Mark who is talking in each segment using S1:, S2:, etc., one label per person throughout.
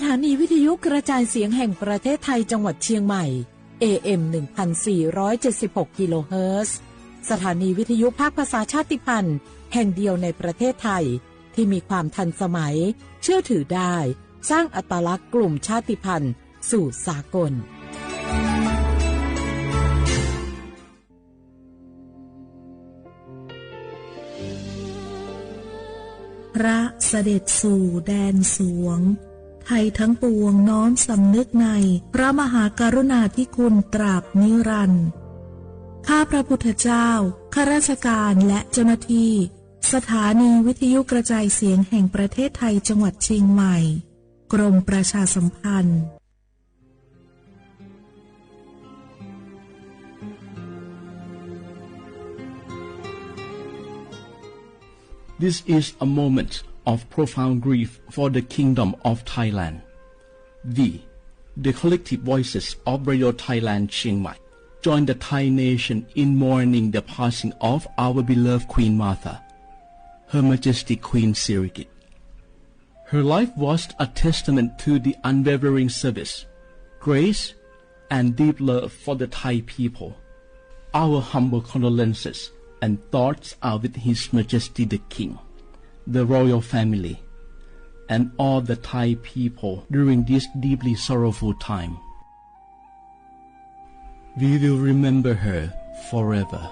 S1: ถานีวิทยุกระจายเสียงแห่งประเทศไทยจังหวัดเชียงใหม่ AM 1476 กิโลเฮิรตซ์สถานีวิทยุภาคภาษาชาติพันธุ์แห่งเดียวในประเทศไทยที่มีความทันสมัยเชื่อถือได้สร้างอัตลักษณ์กลุ่มชาติพันธุ์สู่สากล
S2: พระเสด็จสู่แดนสวงไทยทั้งปวงน้อมสำนึกในพระมหากรุณาธิคุณตราบนิรันดร์ข้าพระพุทธเจ้าข้าราชการและเจ้าหน้าที่สถานีวิทยุกระจายเสียงแห่งประเทศไทยจังหวัดเชียงใหม่กรมประชาสัมพันธ์
S3: This is a moment of profound grief for the Kingdom of Thailand. We, the collective voices of Radio Thailand Chiang Mai, join the Thai nation in mourning the passing of our beloved Queen Martha, Her Majesty Queen Sirikit. Her life was a testament to the unwavering service, grace, and deep love for the Thai people. Our humble condolences and thoughts are with His Majesty the King, the royal family, and all the Thai people during this deeply sorrowful time. We will remember her forever.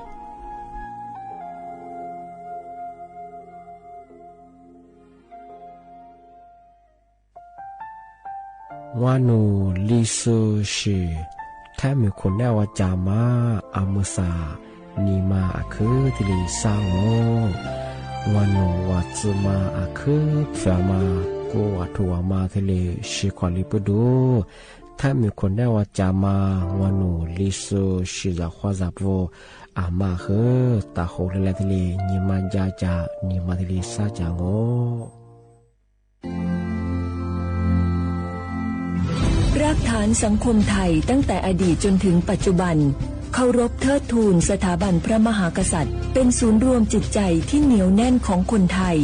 S4: วานูลิซูชิแท้มีคนแน่ว่าจามาอามุสานีมาอาคือที่ลีซางโงวานูวัตซึมาอาคือเฟียมากูวัตุวามาที่ลีชิควาลิปดูแท้มีคนแน่ว่าจามาวานูลิซูชิจะควาจับโวอามาคือตาโคเลเลที่ลีนีมาจาจานีมาที่ลีซาจางโง
S5: รากฐานสังคมไทยตั้งแต่อดีตจนถึงปัจจุบันเคารพเทิดทูนสถาบันพระมหากษัตริย์เป็นศูนย์รวมจิตใจที่เหนียวแน่นของคนไทย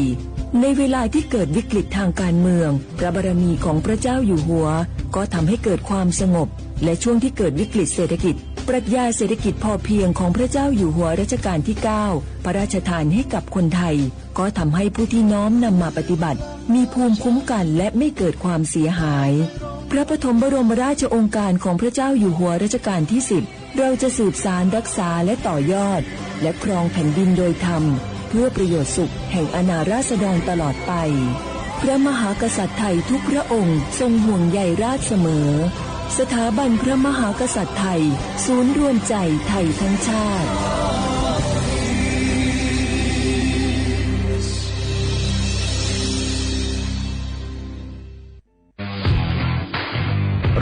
S5: ในเวลาที่เกิดวิกฤตทางการเมืองพระบารมีของพระเจ้าอยู่หัวก็ทำให้เกิดความสงบและช่วงที่เกิดวิกฤตเศรษฐกิจปรัชญาเศรษฐกิจพอเพียงของพระเจ้าอยู่หัวรัชกาลที่ 9 พระราชทานให้กับคนไทยก็ทำให้ผู้ที่น้อมนำมาปฏิบัติมีภูมิคุ้มกันและไม่เกิดความเสียหายพระปฐมบรมราชโองการของพระเจ้าอยู่หัวรัชกาลที่ 10เราจะสืบสานรักษาและต่อยอดและครองแผ่นดินโดยธรรมเพื่อประโยชน์สุขแห่งอาณาราษฎรตลอดไปพระมหากษัตริย์ไทยทุกพระองค์ทรงห่วงใยราชเสมอสถาบันพระมหากษัตริย์ไทยศูนย์รวมใจไทยทั้งชาติ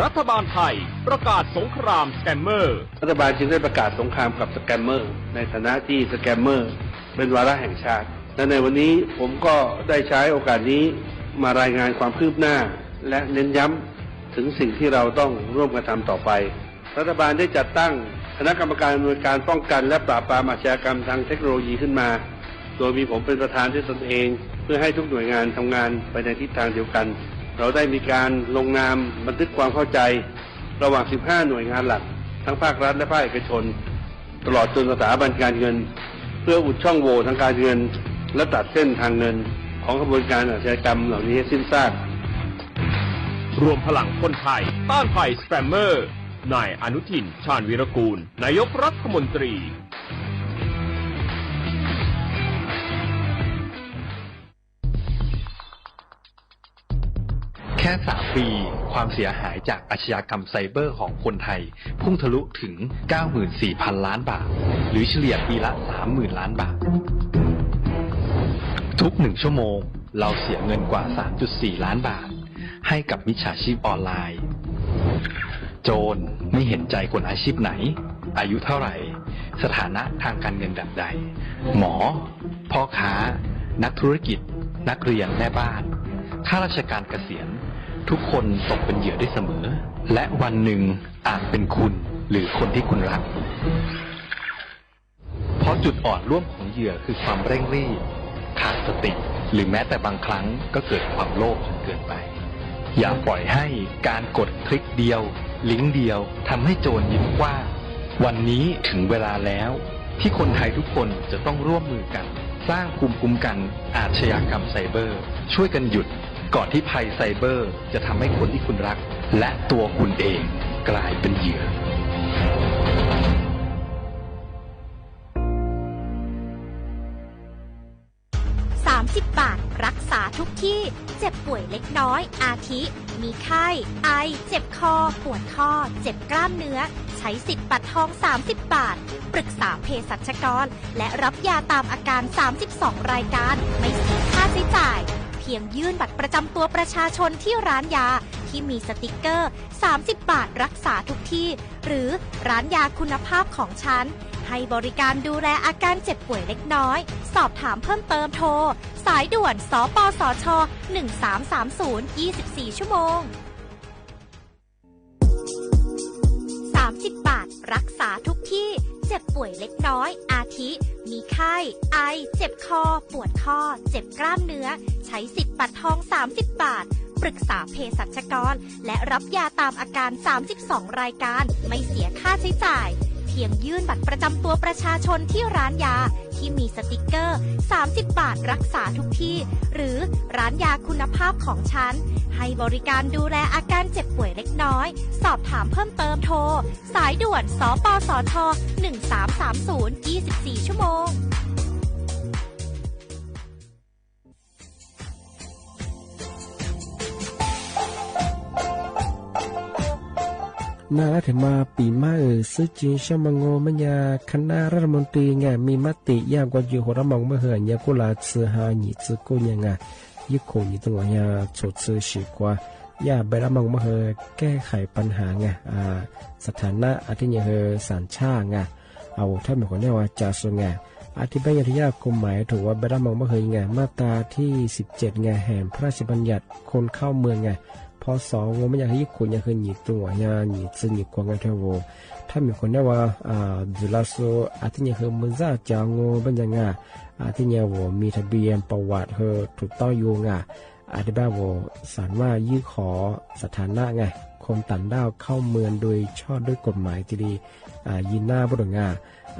S6: รัฐบาลไทยประกาศสงครามสแกมเมอร์
S7: รัฐบาลจึงได้ประกาศสงครามกับสแกมเมอร์ในฐานะที่สแกมเมอร์เป็นวาระแห่งชาติและในวันนี้ผมก็ได้ใช้โอกาสนี้มารายงานความคืบหน้าและเน้นย้ำถึงสิ่งที่เราต้องร่วมกันทำต่อไปรัฐบาลได้จัดตั้งคณะกรรมการอำนวยการป้องกันและปราบปรามอาชญากรรมทางเทคโนโลยีขึ้นมาโดยมีผมเป็นประธานด้วยตนเองเพื่อให้ทุกหน่วยงานทำงานไปในทิศทางเดียวกันเราได้มีการลงนามบันทึกความเข้าใจระหว่าง 15 หน่วยงานหลักทั้งภาครัฐและภาคเอกชนตลอดจนสถาบันการเงินเพื่ออุดช่องโหว่ทางการเงินและตัดเส้นทางเงินของกระบวนการอาชญากรรมเหล่านี้ให้สิ้นซาก
S6: รวมพลังคนไทยต้านภัยสแปมเมอร์นายอนุทินชาญวีรกูลนายกรัฐมนตรี
S8: แค่3 ปีความเสียหายจากอาชญากรรมไซเบอร์ของคนไทยพุ่งทะลุถึง 94,000 ล้านบาทหรือเฉลี่ยปีละ 30,000 ล้านบาททุก1 ชั่วโมงเราเสียเงินกว่า 3.4 ล้านบาทให้กับมิจฉาชีพออนไลน์โจรไม่เห็นใจคนอาชีพไหนอายุเท่าไหร่สถานะทางการเงินแบบใดหมอพ่อค้านักธุรกิจนักเรียนแม่บ้านข้าราชการเกษียณทุกคนตกเป็นเหยื่อได้เสมอและวันหนึ่งอาจเป็นคุณหรือคนที่คุณรักเพราะจุดอ่อนร่วมของเหยื่อคือความเร่งรีบขาดสติหรือแม้แต่บางครั้งก็เกิดความโลภจนเกินไป อย่าปล่อยให้การกดคลิกเดียวลิงก์เดียวทำให้โจรยิ้มกว้างวันนี้ถึงเวลาแล้วที่คนไทยทุกคนจะต้องร่วมมือกันสร้างภูมิคุ้มกันอาชญากรรมไซเบอร์ช่วยกันหยุดก่อนที่ภัยไซเบอร์จะทำให้คนที่คุณรักและตัวคุณเองกลายเป็นเหยื่อ
S9: 30 บาทรักษาทุกที่เจ็บป่วยเล็กน้อยอาทิมีไข้ไอเจ็บคอปวดข้อเจ็บกล้ามเนื้อใช้สิทธิ์บัตรทอง30 บาทปรึกษาเภสัชกรและรับยาตามอาการ32รายการไม่เสียค่าใช้จ่ายเพียงยื่นบัตรประจำตัวประชาชนที่ร้านยาที่มีสติกเกอร์30 บาทรักษาทุกที่หรือร้านยาคุณภาพของฉันให้บริการดูแลอาการเจ็บป่วยเล็กน้อยสอบถามเพิ่มเติมโทรสายด่วนสปสช1330 24ชั่วโมง30 บาทรักษาทุกที่เจ็บป่วยเล็กน้อยอาทิมีไข้ไอเจ็บคอปวดข้อเจ็บกล้ามเนื้อใช้สิทธิ์บัตรทอง30 บาทปรึกษาเภสัชกรและรับยาตามอาการ32รายการไม่เสียค่าใช้จ่ายเพียงยื่นบัตรประจำตัวประชาชนที่ร้านยาที่มีสติกเกอร์30 บาทรักษาทุกที่หรือร้านยาคุณภาพของฉันให้บริการดูแลอาการเจ็บป่วยเล็กน้อยสอบถามเพิ่มเติมโทรสายด่วนสปสช1330 24ชั่วโมง
S4: น่าถึงมาปีใหม่ซื้อจีนช่างมังโงมันยาคณะรัฐมนตรีไงมีมติยากกว่าอยู่หัวมองเมื่อเหื่อยกุลาซื้อหาหนีซื้อกู้ยังไงยิ่งคงยิ่งตัวเนี่ยโฉดซื้อฉีกว่าย่าไปรับมองเมื่อเหื่อแก้ไขปัญหาไงสถานะอาทิตย์เนี่ยเหื่อสัญชาติไงเอาถ้าเหมือนคนเนี่ยว่าจะส่งไงอาทิตย์เป็นยาที่ยากกฎหมายถือว่าไปรับมองเมื่อเหื่อไงมาตราที่17ไงแห่งพระราชบัญญัติคนเข้าเมืองไงพอสองงไม่อยากให้ญี่ปุ่นอยากให้หนีตัวเนี่ยหนีซึ่งหนีกวางกันเท่าโวถ้ามีคนเนี่ยว่าจุฬาโซอาทิตย์เนี่ยคือมันจะจางงเป็นยังไงอาทิตย์เนี่ยว่ามีทะเบียนประวัติเธอถูกต้องอยู่ไงอาทิตย์แบบว่าสารว่ายื่นขอสถานะไงคนต่างด้าวเข้าเมืองโดยชอบด้วยกฎหมายที่ดียินหน้าบุตรงา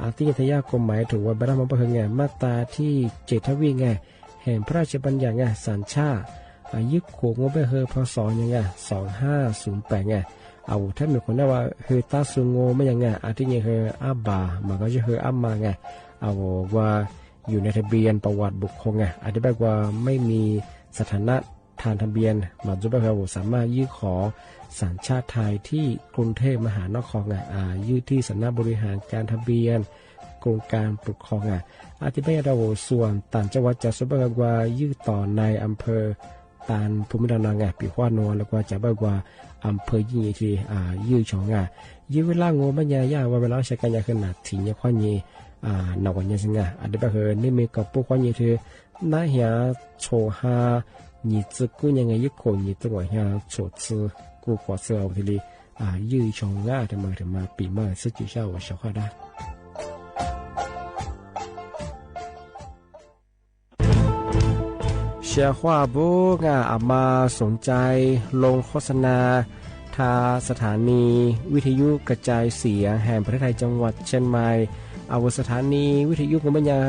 S4: อาทิตย์ทยากฎหมายถือว่าบรรดามันเป็นไงมาตราที่7ทวีไงแห่งพระราชบัญญัติไงสัญชาติยึดขวงว่าไปเฮอพศยังไง2508ไงเอาถ้ามีคนได้ว่าเฮอตาซุงโงไม่ยังไงอาทิตย์เนี่ยเฮออาบามันก็จะเฮออามาไงเอาว่าอยู่ในทะเบียนประวัติบุคคลไงอธิบายว่าไม่มีสถานะทางทะเบียนมาจุดแบบว่าสามารถยื่นขอสัญชาติไทยที่กรุงเทพมหานครไงยื่นที่สำนักบริหารการทะเบียนกรมการปกครองไงอธิบายเราส่วนต่างจังหวัดจะสุบกว่ายื่นต่อในอำเภอตานภูมิลำเนาไงปีขวานนแล้วก็จะบอกว่าอำเภอยิ่งที่ยื้อชองไงยื้อเวลาโง่ไม่ยากว่าเวลาใช้การยาขนาดถี่เนี่ยข้อนี้หนักกว่านี้สิไงอันนี้แบบนี่มีกับพวกข้อนี้คือน่าเหี้ยโชฮาหนีซึกูยังไงยึดโขหนีตัวเหี้ยโฉดซึกูกว่าเสือทีนี้ยื้อชองง่าทำไมถึงมาปีใหม่ซึ่งจุดเช้าว่าเช้าข้าได้เชียร์ขวาบุกอามาสนใจลงโฆษณาทาสถานีวิทยุกระจายเสียงแห่งประเทศไทยจังหวัดเชียงใหม่เอาสถานีวิทยุของมันยัง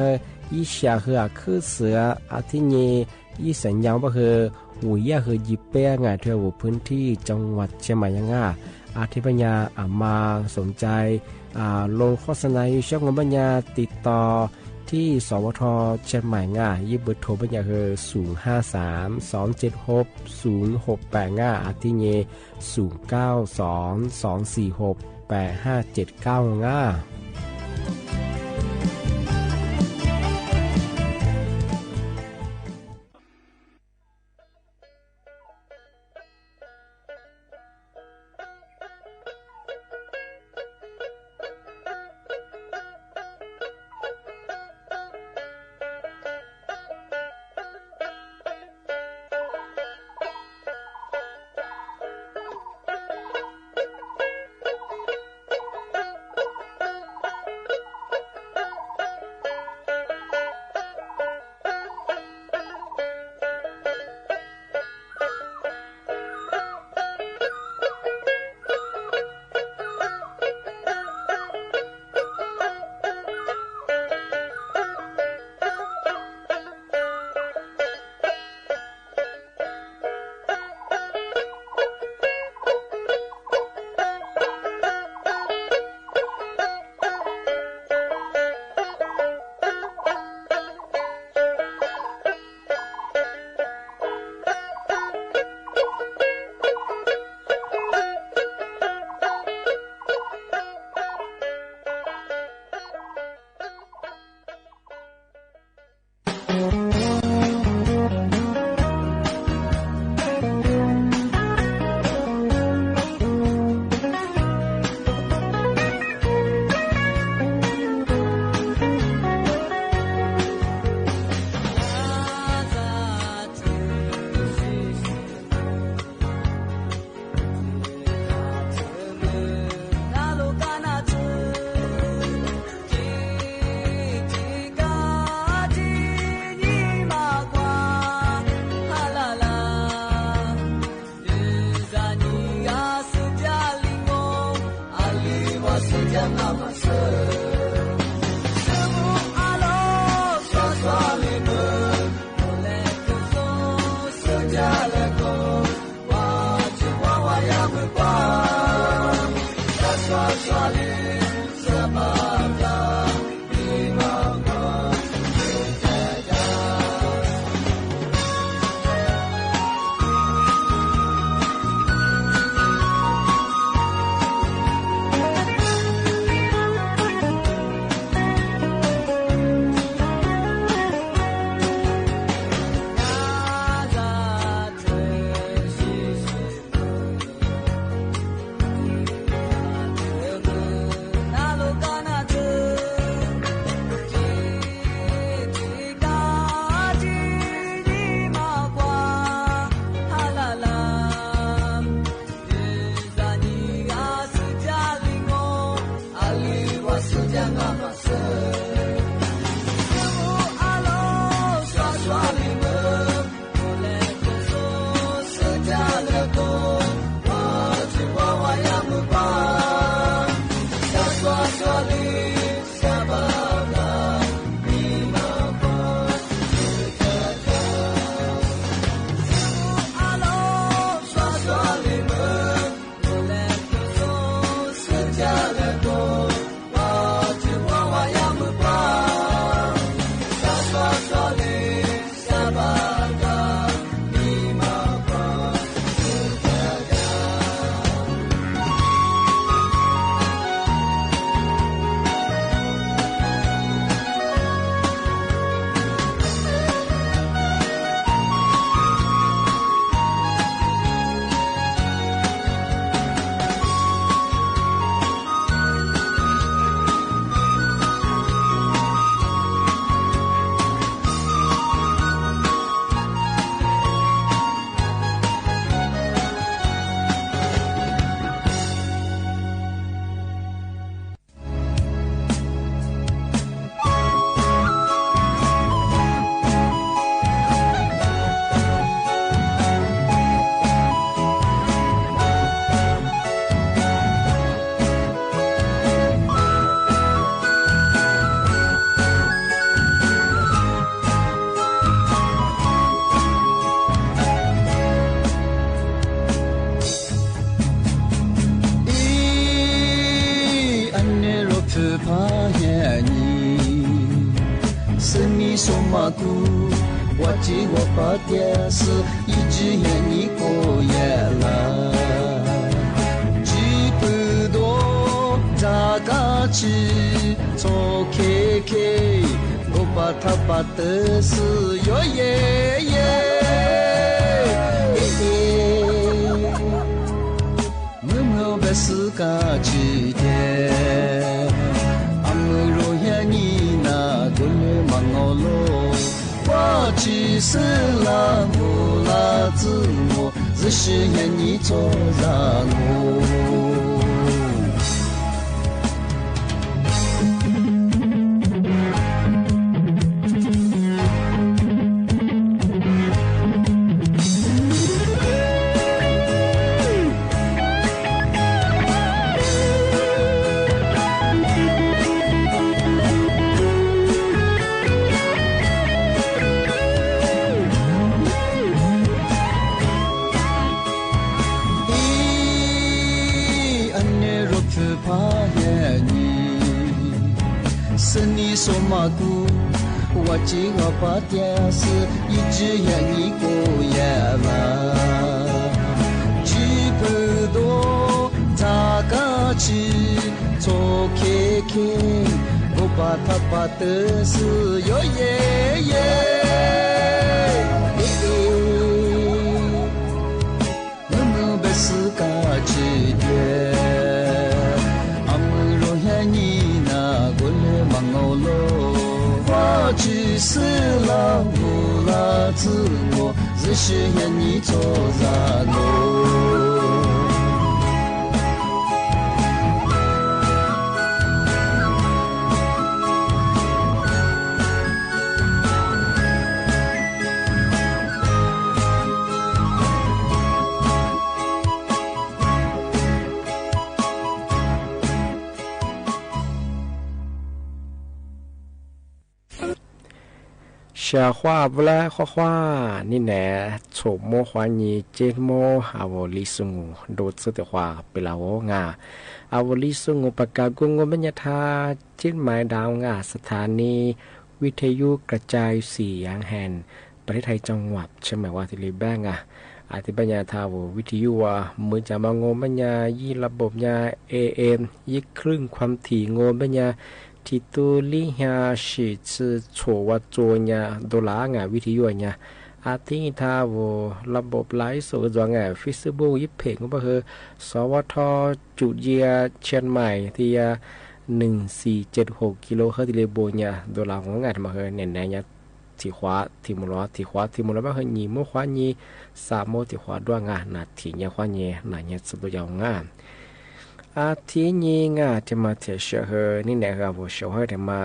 S4: ยี่เสียคือคือเสืออาทิเยยี่สัญญาณก็คือหุยยาคือยิบเป้งเที่ยวพื้นที่จังหวัดเชียงใหม่ยังอาทิปัญญาอามาสนใจลงโฆษณาอยู่ช่องของปัญญาติดต่อที่สวทเชียงใหม่ยิบเบอร์โทรปัญญาคือ053-276-0685อาทิเย092-246-8579
S10: 我记我把电视一直眼你过夜了几不多咋个去做 KK 我把他把的是哟耶耶我们不是个几天俺们若要你那个人忙我我只是拉不拉自我只是愿你做让我我记我把电视一直眼你过夜了几不多咋个去做 KK 我把他把的是哟耶耶我们不是个去的俺们若要你那过来忙我喽我只是老不拉自我只是愿你做让我
S4: ชาว่าบุลาข้านี่แหละโฉมโมขวานีเจโมอาวลิสุงโดดสุดขวาเปล่างาอาวลิสุงปากกากุงบัญญาธาจิ้นหมายดาวงาสถานีวิทยุกระจายเสียงแห่งประเทศไทยจังหวัดใช่ไหมว่าที่รีแบงอาทิบัญญาธาววิทยุว่ามือจะมางบัญญายี่ระบบยา AM ยี่ครึ่งความถี่งบัญญาที่ตัวลิฮาชิซโชวัดโจญาดอลลาร์งาวิทยุญาอาทิทาวระบบไลฟ์สดจงาฟิสบุ๊กยิบเพงก็คือสวทจุเยียเชียงใหม่ที่1476กิโลเฮิรตซ์เลโบญาดอลลาร์ของงามาคือเน้นๆญาที่ขวาที่มุลอที่ขวาที่มุลอบ่คือญีโมขวาญี3โมที่ขวาด้วยงานาที่ญาขวาญีนาญาสุดยาวงาอาทินี้งาจะมาเทเชอร์นี่แหละครับผมเชื่อว่าจะมา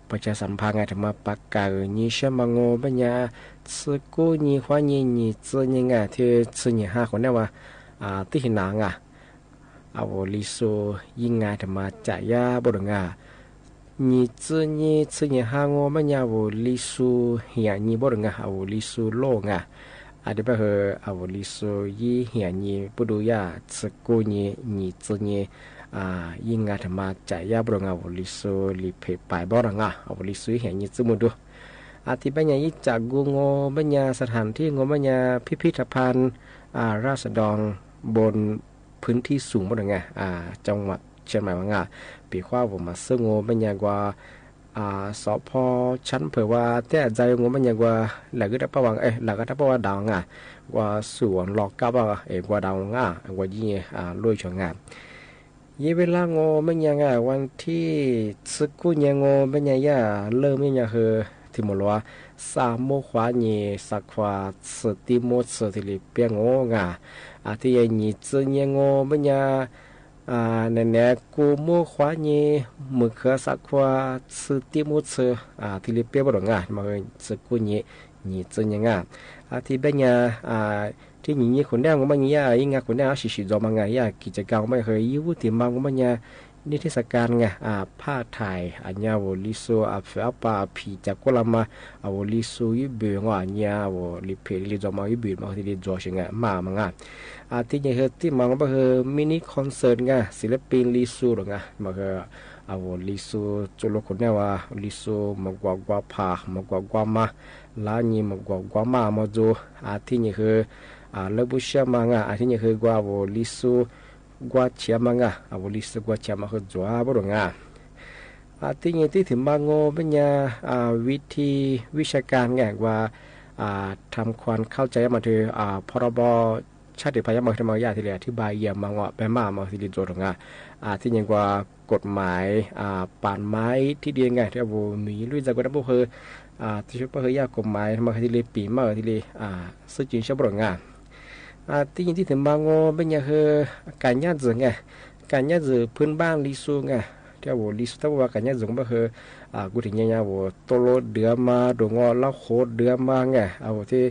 S4: ประชาสัมพันธ์จะมาประกาศนี้เชื่อมังโงปัญญาสื่อกู้นี้ขวานี้นี้สื่อนี้งาที่สื่อนี้5คนเนี่ยว่าที่หินางเอาลิโซยิงงาจะมาจ่ายยาบดงานี้สื่อนี้5งปัญญาลิโซเหียนี้บดงาเอาลิโซโลงาอาจจะเป็นเอาลิโซยี่เหียนี้ปุดุยาสกุนี้นี้จีนี้ยิงงาธรรมาจ่ายยาบรองเอาลิโซลิเพปายบรองเอาลิโซเหียนี้จมุดูอาทิบัญญายิจากกูงบัญญาสถานที่งบัญญาพิพิธภัณฑ์ราษฎรบนพื้นที่สูงบรองจังหวัดเชียงใหม่ว่างปีข้าวผมมาซึ่งงบัญญากว่าสพชั้นเผยว่าแต่ใจงงมันยังว่าหลักก็ได้ประวังหลักก็ได้ประวังดาวว่าส่วนหลอกกับว่าว่าดาวว่ายี่ลุยชงยี่เวลางมันยังวันที่สกุลยังมันยังเริ่มยังคือที่มลัว3โมขวานี่สักขวาสติโมสติลิเปียงที่ยังนี่จึงยังมันยังนั่นแหละกูโมขวานี่มือเขือสักว่าสติมุสที่เรียบเปียบดงมาสกุลนี่จึงยังที่เป็นที่นี่คนเดียวมันยังคนเดียวสิจอมันกิจกรรมไม่เคยยุ่งที่มันนิทรรศการผ้าไทยอันยาวลิโซอัฟอัปาพีจากกุลามาอาวลิโซยิบอันยาวลิเพลิจอมายิบมาที่ลิจอชิมาที่นี่คือที่มันก็คือมินิคอนเสิร์ตศิลปินลิโซมาคืออาวลิโซจุลคนเนี่ยว่าลิโซมากว่าพามากว่ามา ล้านี่มันกว่ามามาดูที่นี่คือเลบุเชียมังที่นี่คือกว่าโวลิสูกว่าเชียมังโวลิสูกว่าเชียมังคือจัวบ่ดงที่นี่ที่ถึงบางโง่เป็นยาวิธีวิชาการไงว่าทำความเข้าใจมาถือพรบชาติพันธุ์มาที่มายาที่เรียอธิบายเยี่ยมมังไปมาที่ดินโจทย์ที่ยังว่ากฎหมายป่านไม้ที่ดีไงที่ว่ามีลุยจากกันพวกเธอที่ช่วยพวกเธอยากกฎหมายมาที่เรียปีมาที่เรียซึ่งจริงใช่บ่ดงที่ยังที่ถึงบางโง่เป็นยาคือการญาติไงการญาติพื้นบ้านลิซูไงที่ว่าลิซูถ้าว่าการญาติก็คือกูถึงยังว่าโตโลเดือมาดงแล้วโคเดือมาไงที่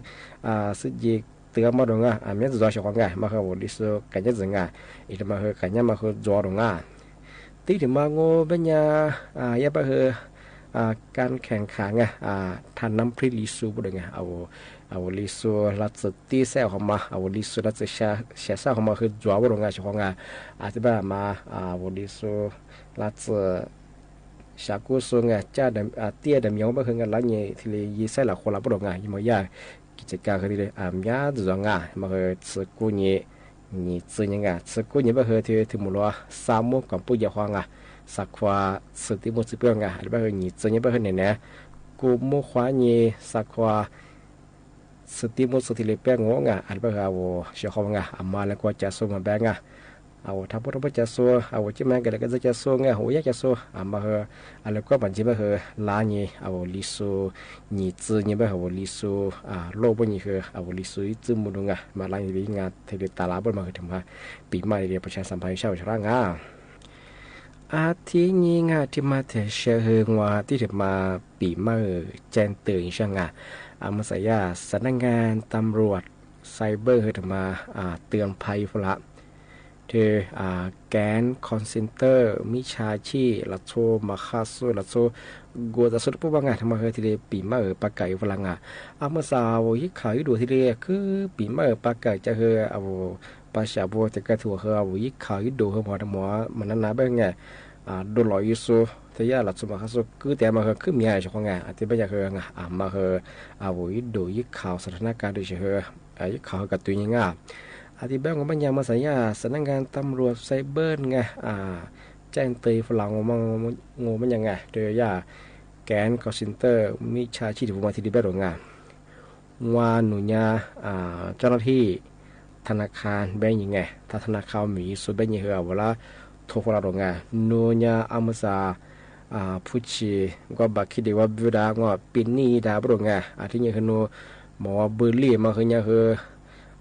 S4: ซึ่งจีเตือมาดงมีจะจ่อชงไงมาคือว่าลิซูการญาติไงอีกมาคือการญาติมาคือจ่อดงที่ถึงบางโง่เป็นยายาคือการแข่งขันไงทานน้ำพริลิซูบ่ดงเอาลิสูลัดสตีเซลเข้ามาเอาลิสูลัดเชเซลเข้ามาคือจัวบ่ดงช่วงที่บ้านมาเอาลิสูลัดชากุซุงจ้าเตี้ยดำยองบ่คือกันละนี่ที่เลยยีเซลละคนละบ่ดงยิ่งมายากิจการคือเลยยาจังมาคือสกุนี่ซึงยังสกุนี่บ่คือที่ถึงมื้อสามโมงกับปุยฮวงสักว่าสติมุสิเปียงหรือบ่คือนี่ซึงนี่บ่คือเนี่ยกูโมขวานี่สักว่าสติมุสติเลเปียงงอันบ่เอาเสียของมาแล้วก็จะส่งมาแบงเอาถ้าบ่ต้องจะส่งเอาจิแม่ก็แล้วก็จะส่งหัวอยากจะส่งมาแล้วก็บัญชีบ่คือลานี่เอาลิสูนี่จื้อนี่บ่เอาลิสูโลบ่นี่คือเอาลิสูจื้อมุดงมาลานี่งานเทเลตาลาบ่มาถึงมาปีใหม่เรียประชาสัมพันธ์ชาวชรางที่นี่ที่มาแต่เชื่อว่าที่ถึงมาปีใหม่แจ้งเตือนช่างมาใส่ยาสำนักงานตำรวจไซเบอร์ถึงมาเตือนภัยฟุละเธอแกนคอนเซนเตอร์มิชาชีลัดโชมาคาสุลัดโชกัวจะสุดปุ๊บว่าทำมาทีเดียปีใหม่ปากไก่ฝรั่งมาสาวยิ่งขายดูทีเดียคือปีใหม่ปากไก่จะเอาภาษาบัวจะกระถั่วเอายิ่งขายดูหมอทั้งหมอมันนั่นนะเป็นไงโดนหลอกยูซูที่ยาหลักสมบัติคือแต่มาคือมีอะไรช่วงที่ไม่อยากมาเอาไว้ดูยิ่งข่าวสถานการณ์โดยเฉพาะยิ่งข่าวกับตัวยังที่แบบของปัญญามาใส่ยาสำนักงานตำรวจไซเบอร์แจ้งเตือนฝรั่งงงมันยังไงโดยยาแกนคอร์เซนเตอร์มิชาชีพมาที่ดีแบบหงว่าหนุญาเจ้าหน้าที่ธนาคารแบงก์ยังไงถ้าธนาคารมีส่วนแบงก์ยังไงเวลาโทรเราดงโนญาอามาซาผู้ชีก็บักคิดว่าบิดางปินนี่ดาบดงที่นี่คือโนหมอเบอร์ลี่มาคือเนี่ยคือ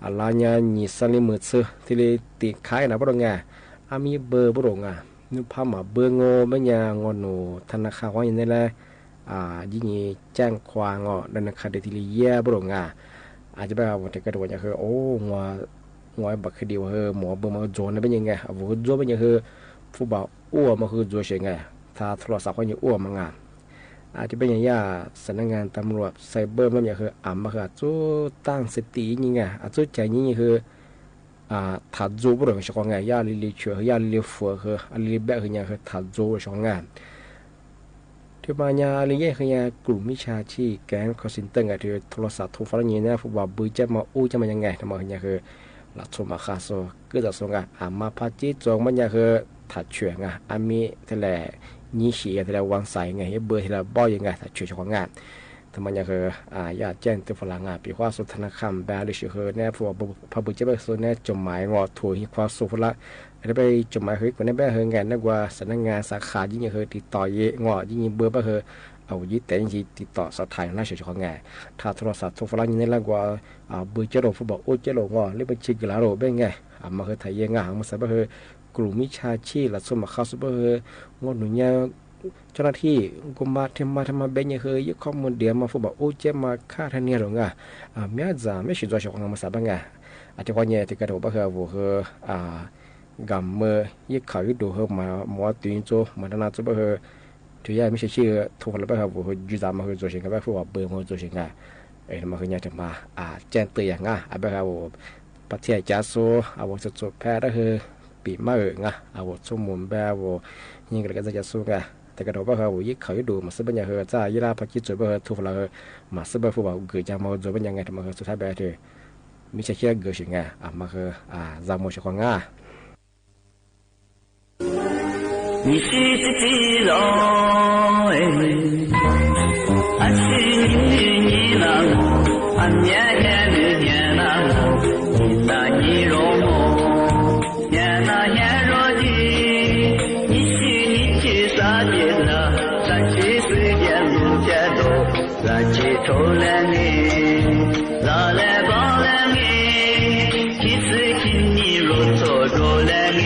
S4: อะไรเนี่ยนี่สันนิมือซื้อที่เลยติดขายนะบดงมีเบอร์บดงนึกภาพมาเบอร์งอไม่ยางอนโนธนาคารว่าอย่างนี้แหละยิ่งแจ้งความธนาคารเดทิลีเย่บดงอาจจะแบบว่าแต่กระโดดอย่างคือโอ้งอยบักคือเดียวหมอเบอร์มาโจนเป็นยังไงว่าโจเป็นยังคือฟุตบอลอ้วมาคือโจเฉยไงถ้าโทรศัพท์เขาอย่างอ้วมังอาจจะเป็นอย่างย่าสำนักงานตำรวจไซเบอร์มันอย่างคือมาคือจูตั้งสติยังไงจูใจยังคือถ้าจูบเรื่องช่องไงย่าลิเชื่อยาลิฟัวคือลิแบบคืออย่างคือถ้าจูช่องงานที่มาเนี่ยอะไรเงี้ยคือเนี่ยกลุ่มมิชาชีแก๊งคอร์เซนเตอร์ไงที่โทรศัพท์โทรฟ้าอย่างเงี้ยฟุตบอลบื้อจะมาอู้จะมายังไงทำไมเนี่ยคือหลักสมมาคาโซก็จะส่งมาพัดจีจงมันเนี่ยคือถัดเฉียงมีแต่ละยี่สิบแต่ละวางสายไงเบอร์แต่ละบ่อยยังไงถัดเฉียงของงานทำไมเนี่ยคืออยากแจ้งตัวฝรั่งปีว่าสุธนาคารแบริชคือเนี่ยพวกพระบุญเจ้าส่วนเนี่ยจดหมายถูกหิความสุขละแล้วไปจดหมายคือคนนี้แบบเฮงานนักว่าสำนักงานสาขายิ่งคือติดต่อเยอะยิ่งเบอร์แบบคือเอายิ่งแต่ยิ่งติดต่อสอบถามน่าเชื่อถือของงานถ้าโทรศัพท์โทรฝรั่งยิ่งแล้วกว่าเบอร์เจ้าโรฟุตบอลโอ้เจ้าโรงเรียกเป็นชิกลาโรเป็นไงมาคือไทยยังมาสับคือกลุ่มมิชาชีพและสมัครเข้าสับคืองดหนุนเนี่ยเจ้าหน้าที่กุมารทำมาเป็นยังคือยึดข้อมูลเดียวมาฟุตบอลโอ้เจ้ามาฆ่าทันเนี่ยหรองเมื่อจะไม่ชิดตัวชงมาสับไงอาจจะว่าเนี่ยที่กระโดดแบบคือกำมือยึดเขายึดดูมาหมอตีนโจมาทำงานโจแบบถือยาไม่ใช่ชื่อทุกคนแบบยูซามาคือโจเชงกับแบบฟุตบอลเบอร์มาโจเชงมาคือเนี่ยจะมาแจ้งเตือนแบบประเทศจ้าโซจะจบแพ้ได้คือปีมาเอาสมุนแบบยิ่งกระจายสูง แต่กระโดดว่าเขายิ่งเขาดูมาซื้อเป็นยังไงจ้ายี่ราพักคิดจบว่าทุกเรามาซื้อเป็นผู้ว่าเกิดจากมาจบเป็นยังไงทำไมสุดท้ายแบบที่มีเชื่อเกิดสิ่งไงมาคือจำโมชควงา
S10: 你是自己喽，俺是你那我，俺年年的年那我，你那你容我，年那年若的，你是你去啥的了，咱去随便路街头，咱去偷来你，拿来包来你，其实心里若错着来你。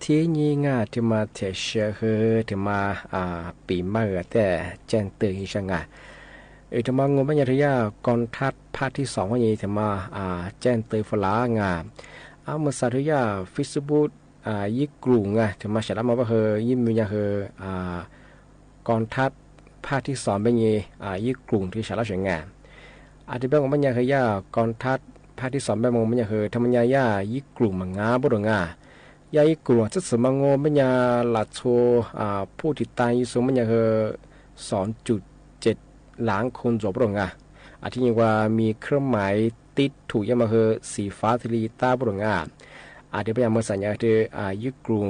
S4: ที่นี่งาที่มาเทเชอที่มาปีมาแต่แจนตื่นช่างงาที่มางงปัญญาทยากรทัดภาคที่2ว่านี้ที่มาแจนตื่นฝรั่งงาเมื่อสัตยาฟิสบูดยิกลุ่งที่มาฉลาดมาว่ายิ้มมีอย่างกรทัดภาคที่2เป็นยี่ยิกลุ่งที่ฉลาดเฉียงงาที่เป็นของปัญญาทยากรทัดภาคที่2เป็นของปัญญาธรรมญายิกลุ่งมังงาบุรงายายกลัวจะสมังโง่ไม่ยาหลัดโชผู้ติดตายสูงไม่ยา2.7 ล้านคนจบลงที่ยังว่ามีเครื่องหมายติดถูกยามาสีฟ้าทะเลตาบลงที่พยายามมาสัญญาที่ยึดกลุ่ม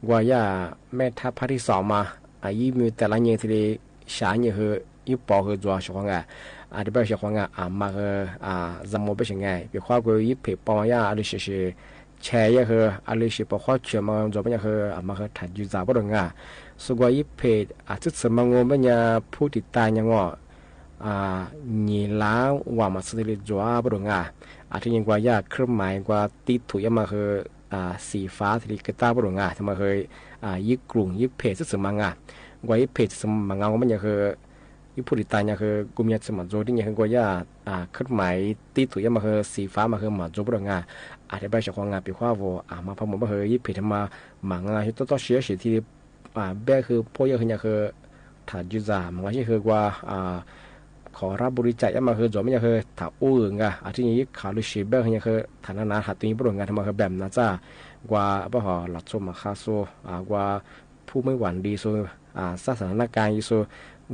S4: ว่ายาแม่ทัพภาคที่2มายี่มีแต่ละยังทะเลฉายยังยึดปอกจัวชงที่ไปชงมาจำโมไปเฉยๆเพื่อความก็ยึดเผยปอยาอะไรเฉยแชร์ยังอะไรสิพอข้อเชื่อมันจะเป็นยังมาถัดยูซาบลงส่วนยี่เพจจะสมังงเป็นยังผู้ติดตามยังนี่ล้างว่ามาสุดเลยจัวบลงที่ยังว่ายาเครื่องหมายว่าติดถูกยังมาสีฟ้าที่กระตาบลงทำมายี่กลุ่มยี่เพจจะสมังว่ายี่เพจสมังมันยังยี่ผู้ติดตามยังกลุ่มยังสมัครโจที่ยังว่ายาเครื่องหมายติดถูกยังมาสีฟ้ามามาโจบลงที่ไปจากงานปีข้าวมาพอมายี่เพจมาหมางานที่ต้องเสียสิที่แบกพ่อยังถัดยูซามันก็คือว่าขอรับบริจาคมาจอไม่ยังถ้าอู้ที่นี้ข่าวลือชีแบกยังฐานะนาหัดตัวนี้บริงานทำมาแบบนั้นจ้าว่าบ่หหลัดชมมาคาโซว่าผู้ไม่หวั่นดีโซสถานการณ์โซ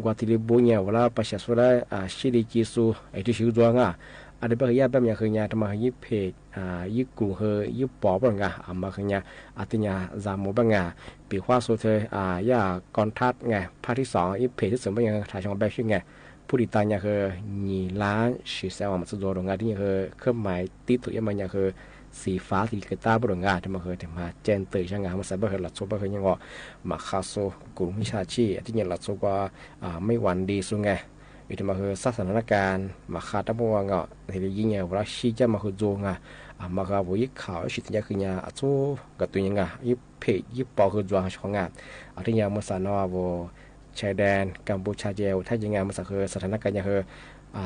S4: ว่าที่ริบุญเนี่ยเวลาประชาชนได้ชีดิจิโซที่ชื่อจัวที่ไปยาแบบยังทำมายี่เพจยี่กลุ่มยี่ปอบงมาที่ยาจามบงปีว่าโซเธอยากรทัดภาคที่2ยี่เพจที่สมบูรณ์ยังถ่ายช่องแบบชื่อผู้ติดตามยังนี่ล้านชีเซลมาสุดโดรงานที่ยังเครื่องหมายติดถูกยังมันยัง สีฟ้าสีกระตาบรงงาที่มาเคยถึงมาเจนตื่นช่างงานมาใส่เบอร์หลัดโซเบอร์ยังว่ามาคาโซกลุ่มวิชาชีที่ยังหลัดโซว่าไม่หวั่นดีสุงไงอยู่ที่มาคือสถานการณ์มาขาดตั้งพวกเงาที่ยิ่งใหญ่ว่าชีจะมาคือโจงมาคือบุยข่าวชิดยังคือเนี่ยโซกับตัวยังไงยิบเพย์ยิบปอคือโจงช่องงานที่ยังมาสานว่าชายแดนกัมพูชาเจลถ้ายังไงมาสักคือสถานการณ์ยังคือ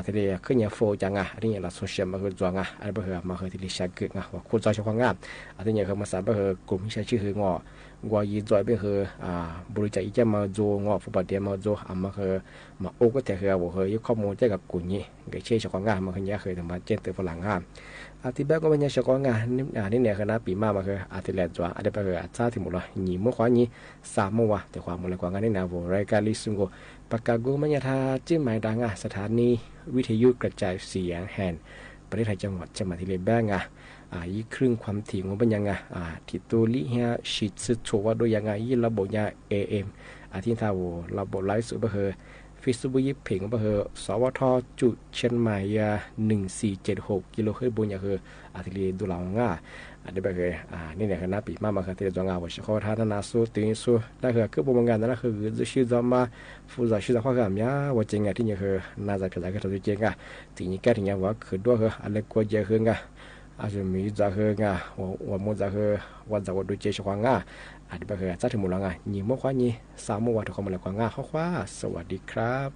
S4: ที่เรียกขึ้นยังโฟจังที่ยังเราโซเชียลมาคือโจงอะไรเบอร์มาคือที่เรียกชักเกิดว่าคุณจอยช่องงานที่ยังคือมาสานเบอร์กลุ่มวิชาชีคืองว่ายีจอยเบอร์บริจาคจะมาโจงฟุตบอลเดียมาโจมาคือมาโอ้ก็แต่คือว่าเคยยึดข้อมูลจากกับกลุ่มนี้ก็เชื่อช่องงานมาคือเนี่ยเคยทำมาเจนตัวฝรั่งงานที่แบบก็เป็นช่องงานนี่เนี่ยคือนะปีมาคือที่แหลมจ้าอะไรเบอร์จ้าที่หมดเลยหนีเมื่อควานนี้3 เมื่อวานแต่ความหมดเลยกว่างานนี่นะรายการลิซุงโกปากกาโกมันยาทาจิ้มหมายดังสถานีวิทยุกระจายเสียงแห่งประเทศไทยจังหวัดจังหวัดที่เรียบแบงยี่ครึ่งความถี่ของเป็นยังไงที่ตัวลิเฮียชิดสุดโชว์ด้วยยังไงยี่ระบบยา AM ที่ท่าวัวระบบไลฟ์สุดเบอร์ฟิสบุยเพลงเบอร์สวทจุดเชียงใหม่1476กิโลเฮิรตซ์บนยาคือที่เรียดูหลังง่าเดี๋ยวไปเลยนี่เนี่ยคือนับปีมาคือที่จะงานว่าเฉพาะท่านนาสู้ตีนสู้ได้คือคือประมงานนั่นคือจะชื่อจะมาฟูจะชื่อจะข้อความยาว่าจริงที่นี่คือน่าจะเป็นอะไรก็ตัวจริงทีนี้แกถึงยังว่าคือด้วยคืออะไรก็เยอะขึ้นอาจจะมีจะคืองาว่ามันจะคือวันจะว่าดูเจชกว่างาอาจจะคือจะถึงหมดแล้วไงยิ่งเมื่อควานนี้3 เมื่อวานทุกคนมาเลยกว่างาข้อคว้าสวัสดีครับ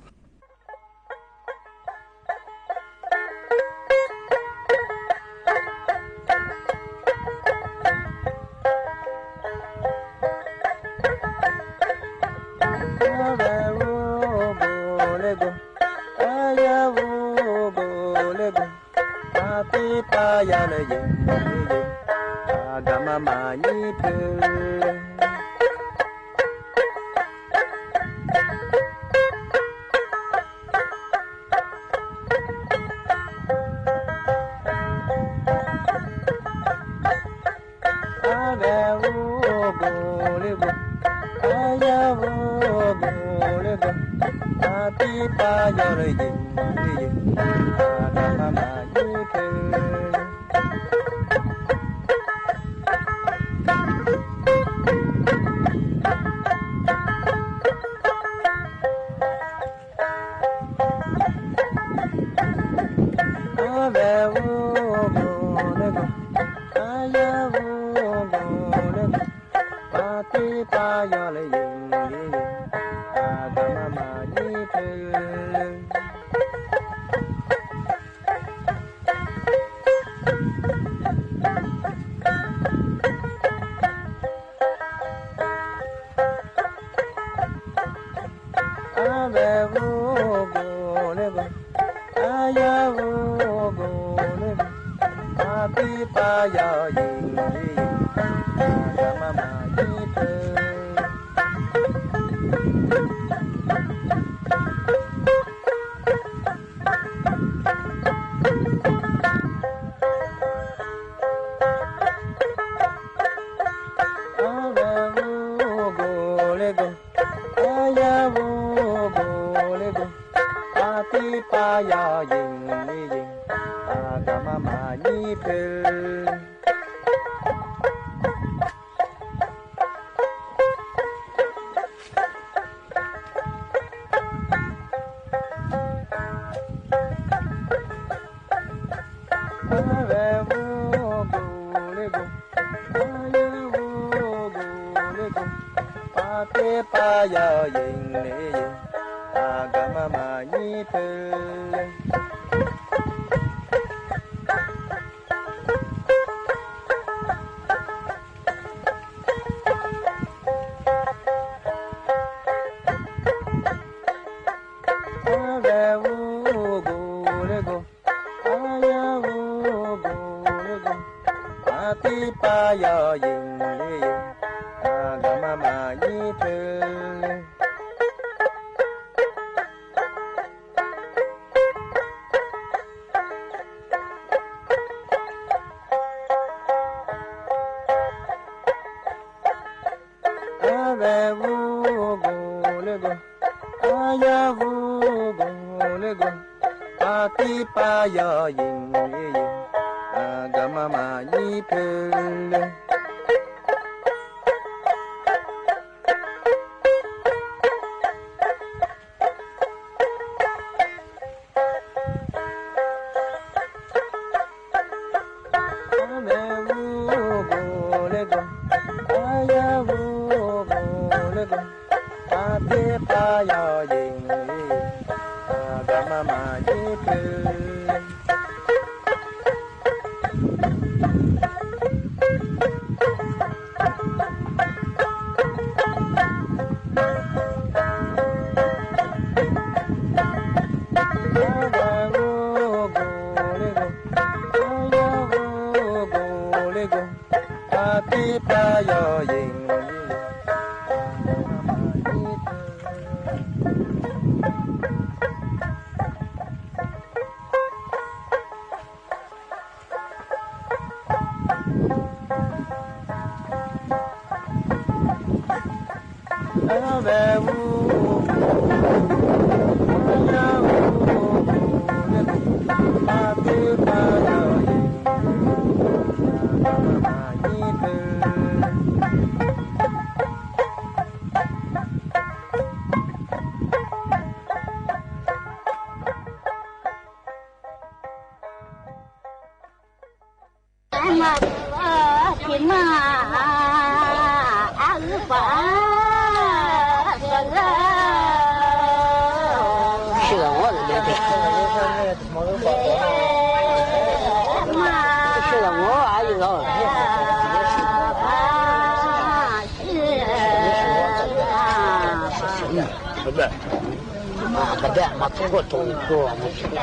S10: Pati pa ya yin yin
S11: 个妈妈一盆。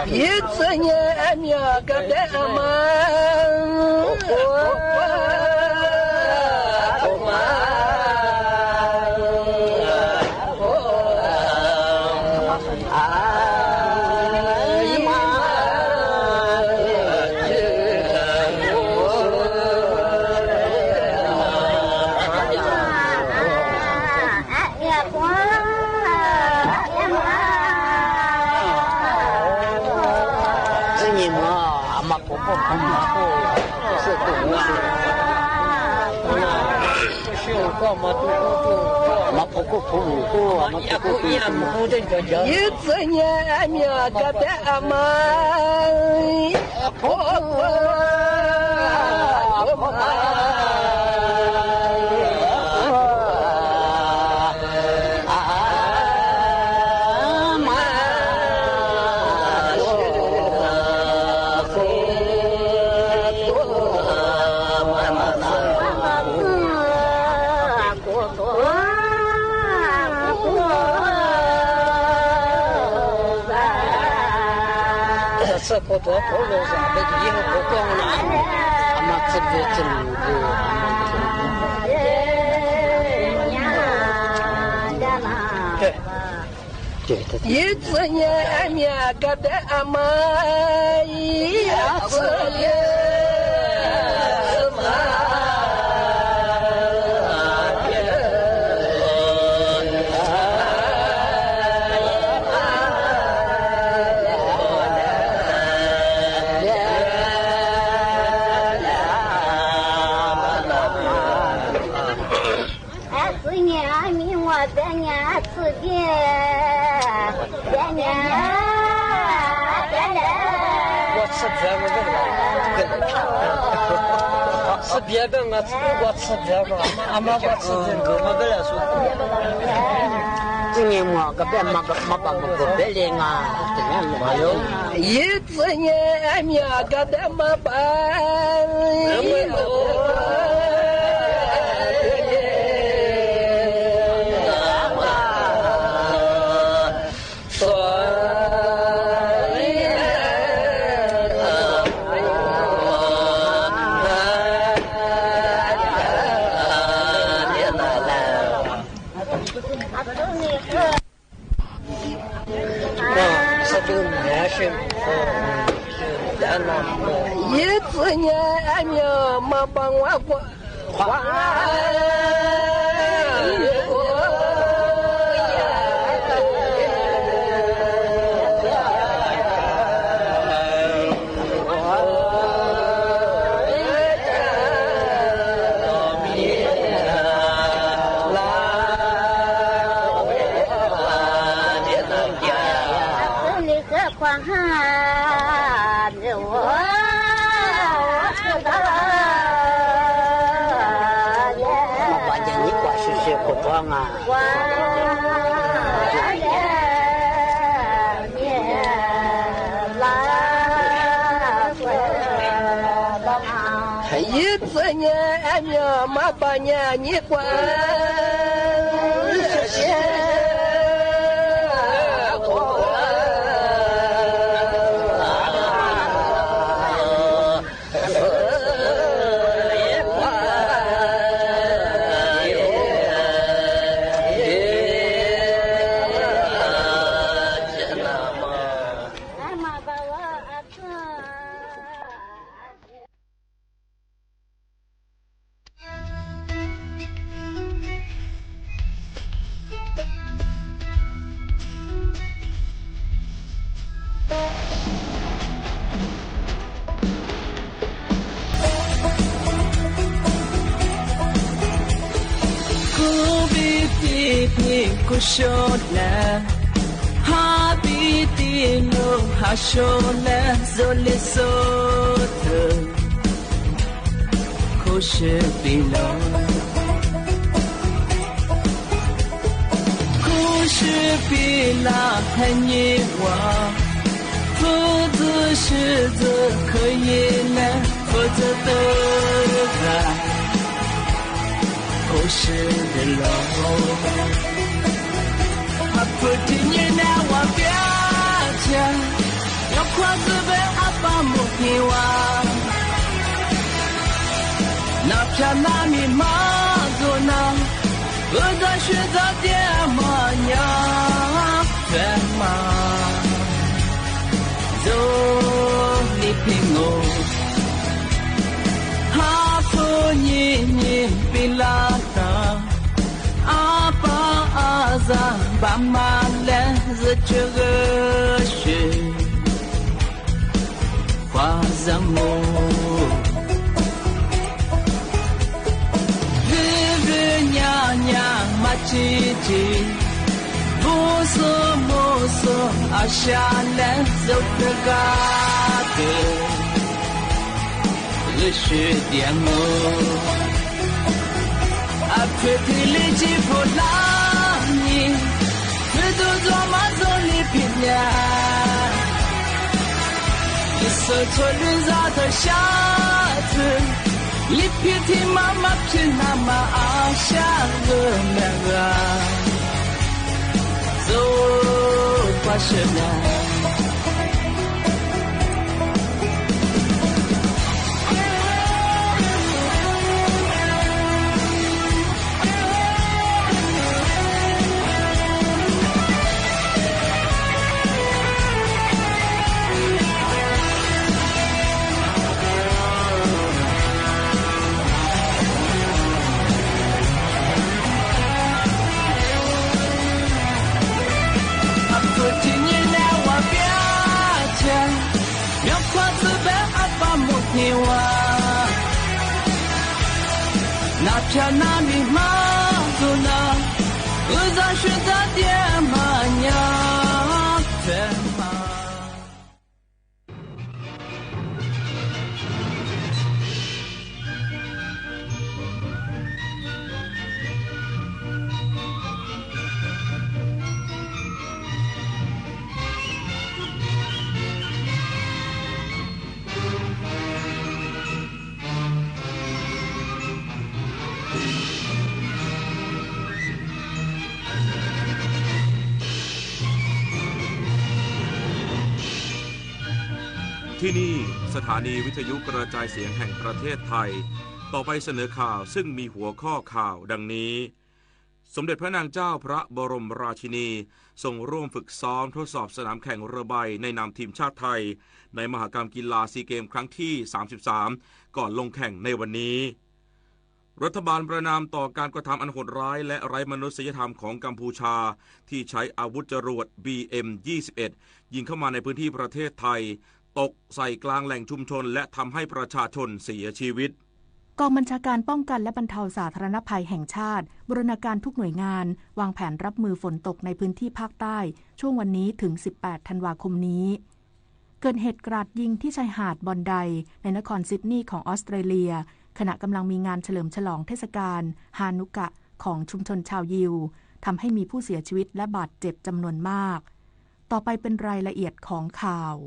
S12: 一次年命个的嘛，一次年命个的嘛，这不多头路上，那以后不光了，俺们这个政治，对，一次年命个的俺们一次年什么？吃别的我吃别个，俺妈我吃这个，我本来说。今年我个别嘛把我个别领啊，怎样嘛哟？一次年命个别嘛办。一次年命没帮我过花。宽汉我关键你管是不装啊一次年俺娘妈把年你管
S10: Kushola, habitino, hashola, zolesoto, kushibilo, kushibila, hanyiwa, 兔子狮子可以了，否则都在故事的楼。Putinye wa biacha yakwaze be abamuhiwa na pyana mi mazona uda shida diamanya fema zo lipingo ha punye pilata za ba ma le ze che ge shi hua zang mo vi vi nya nya ma chi chi mo so a sha le zo de ga de le shi dian mo a pe le ji fu la do ma zo li pinya so to lu za de sha tu li pi ti ma ma pin na ma a sha de na ga zo pa she na那片那米马祖那，我在学在点马娘天马。
S6: ที่นี่สถานีวิทยุกระจายเสียงแห่งประเทศไทยต่อไปเสนอข่าวซึ่งมีหัวข้อข่าวดังนี้สมเด็จพระนางเจ้าพระบรมราชินีทรงร่วมฝึกซ้อมทดสอบสนามแข่งเรือใบในนามทีมชาติไทยในมหกรรมกีฬาซีเกมครั้งที่33ก่อนลงแข่งในวันนี้รัฐบาลประณามต่อการกระทำอันโหดร้ายและไร้มนุษยธรรมของกัมพูชาที่ใช้อาวุธจรวด BM-21 ยิงเข้ามาในพื้นที่ประเทศไทยตกใส่กลางแหล่งชุมชนและทำให้ประชาชนเสียชีวิต
S13: กองบัญชาการป้องกันและบรรเทาสาธารณภัยแห่งชาติบูรณาการทุกหน่วยงานวางแผนรับมือฝนตกในพื้นที่ภาคใต้ช่วงวันนี้ถึง18ธันวาคมนี้เกิดเหตุกราดยิงที่ชายหาดบอนไดในนครซิดนีย์ของออสเตรเลียขณะกำลังมีงานเฉลิมฉลองเทศกาลฮานุกะของชุมชนชาวยิวทำให้มีผู้เสียชีวิตและบาดเจ็บจำนวนมากต่อไปเป็นรายละเอียดของข่าว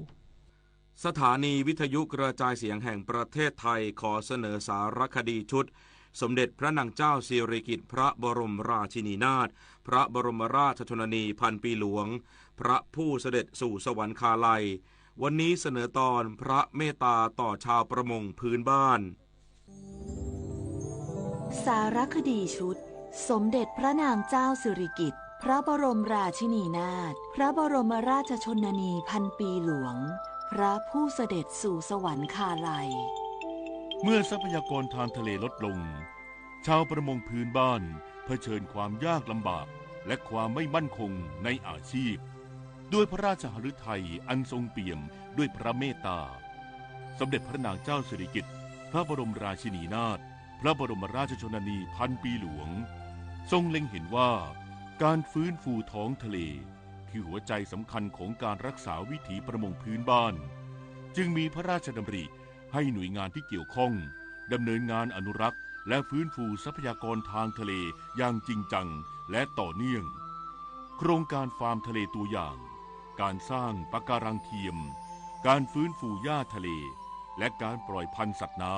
S6: สถานีวิทยุกระจายเสียงแห่งประเทศไทยขอเสนอสารคดีชุดสมเด็จพระนางเจ้าสิริกิติ์พระบรมราชินีนาถพระบรมราชชนนีพันปีหลวงพระผู้เสด็จสู่สวรรคาลัยวันนี้เสนอตอนพระเมตตาต่อชาวประมงพื้นบ้าน
S5: สารคดีชุดสมเด็จพระนางเจ้าสิริกิติ์พระบรมราชินีนาถพระบรมราชชนนีพันปีหลวงพระผู้เสด็จสู่สวรรคาลัย
S14: เมื่อทรัพยากรทางทะเลลดลงชาวประมงพื้นบ้านเผชิญความยากลำบากและความไม่มั่นคงในอาชีพด้วยพระราชหฤทัยอันทรงเปี่ยมด้วยพระเมตตาสมเด็จพระนางเจ้าสิริกิติ์พระบรมราชินีนาถพระบรมราชชนนีพันปีหลวงทรงเล็งเห็นว่าการฟื้นฟูท้องทะเลคือหัวใจสำคัญของการรักษาวิถีประมงพื้นบ้านจึงมีพระราชดำริให้หน่วยงานที่เกี่ยวข้องดำเนินงานอนุรักษ์และฟื้นฟูทรัพยากรทางทะเลอย่างจริงจังและต่อเนื่องโครงการฟาร์มทะเลตัวอย่างการสร้างปะการังเทียมการฟื้นฟูหญ้าทะเลและการปล่อยพันธุ์สัตว์น้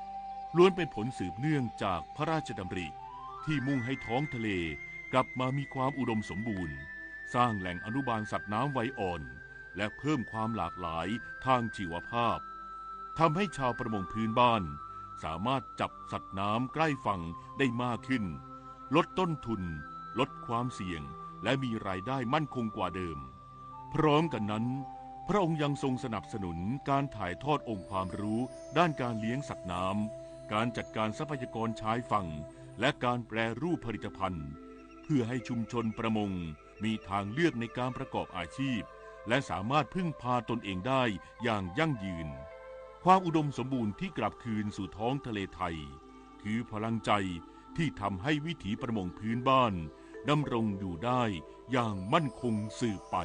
S14: ำล้วนเป็นผลสืบเนื่องจากพระราชดำริที่มุ่งให้ท้องทะเลกลับมามีความอุดมสมบูรณ์สร้างแหล่งอนุบาลสัตว์น้ำไว้อ่อนและเพิ่มความหลากหลายทางชีวภาพทำให้ชาวประมงพื้นบ้านสามารถจับสัตว์น้ำใกล้ฝั่งได้มากขึ้นลดต้นทุนลดความเสี่ยงและมีรายได้มั่นคงกว่าเดิมพร้อมกันนั้นพระองค์ยังทรงสนับสนุนการถ่ายทอดองค์ความรู้ด้านการเลี้ยงสัตว์น้ำการจัดการทรัพยากรชายฝั่งและการแปรรูปผลิตภัณฑ์เพื่อให้ชุมชนประมงมีทางเลือกในการประกอบอาชีพและสามารถพึ่งพาตนเองได้อย่างยั่งยืนความอุดมสมบูรณ์ที่กลับคืนสู่ท้องทะเลไทยคือพลังใจที่ทำให้วิถีประมงพื้นบ้านดำรงอยู่ได้อย่างมั่นคงสืบไป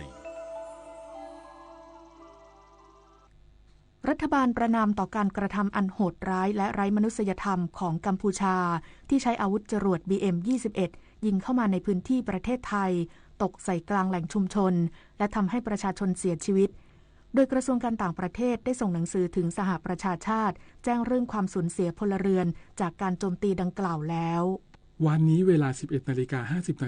S13: รัฐบาลประณามต่อการกระทำอันโหดร้ายและไร้มนุษยธรรมของกัมพูชาที่ใช้อาวุธจรวด BM-21 ยิงเข้ามาในพื้นที่ประเทศไทยตกใส่กลางแหล่งชุมชนและทำให้ประชาชนเสียชีวิตโดยกระทรวงการต่างประเทศได้ส่งหนังสือถึงสหประชาชาติแจ้งเรื่องความสูญเสียพลเรือนจากการโจมตีดังกล่าวแล้ว
S15: วันนี้เวลา 11:50 น.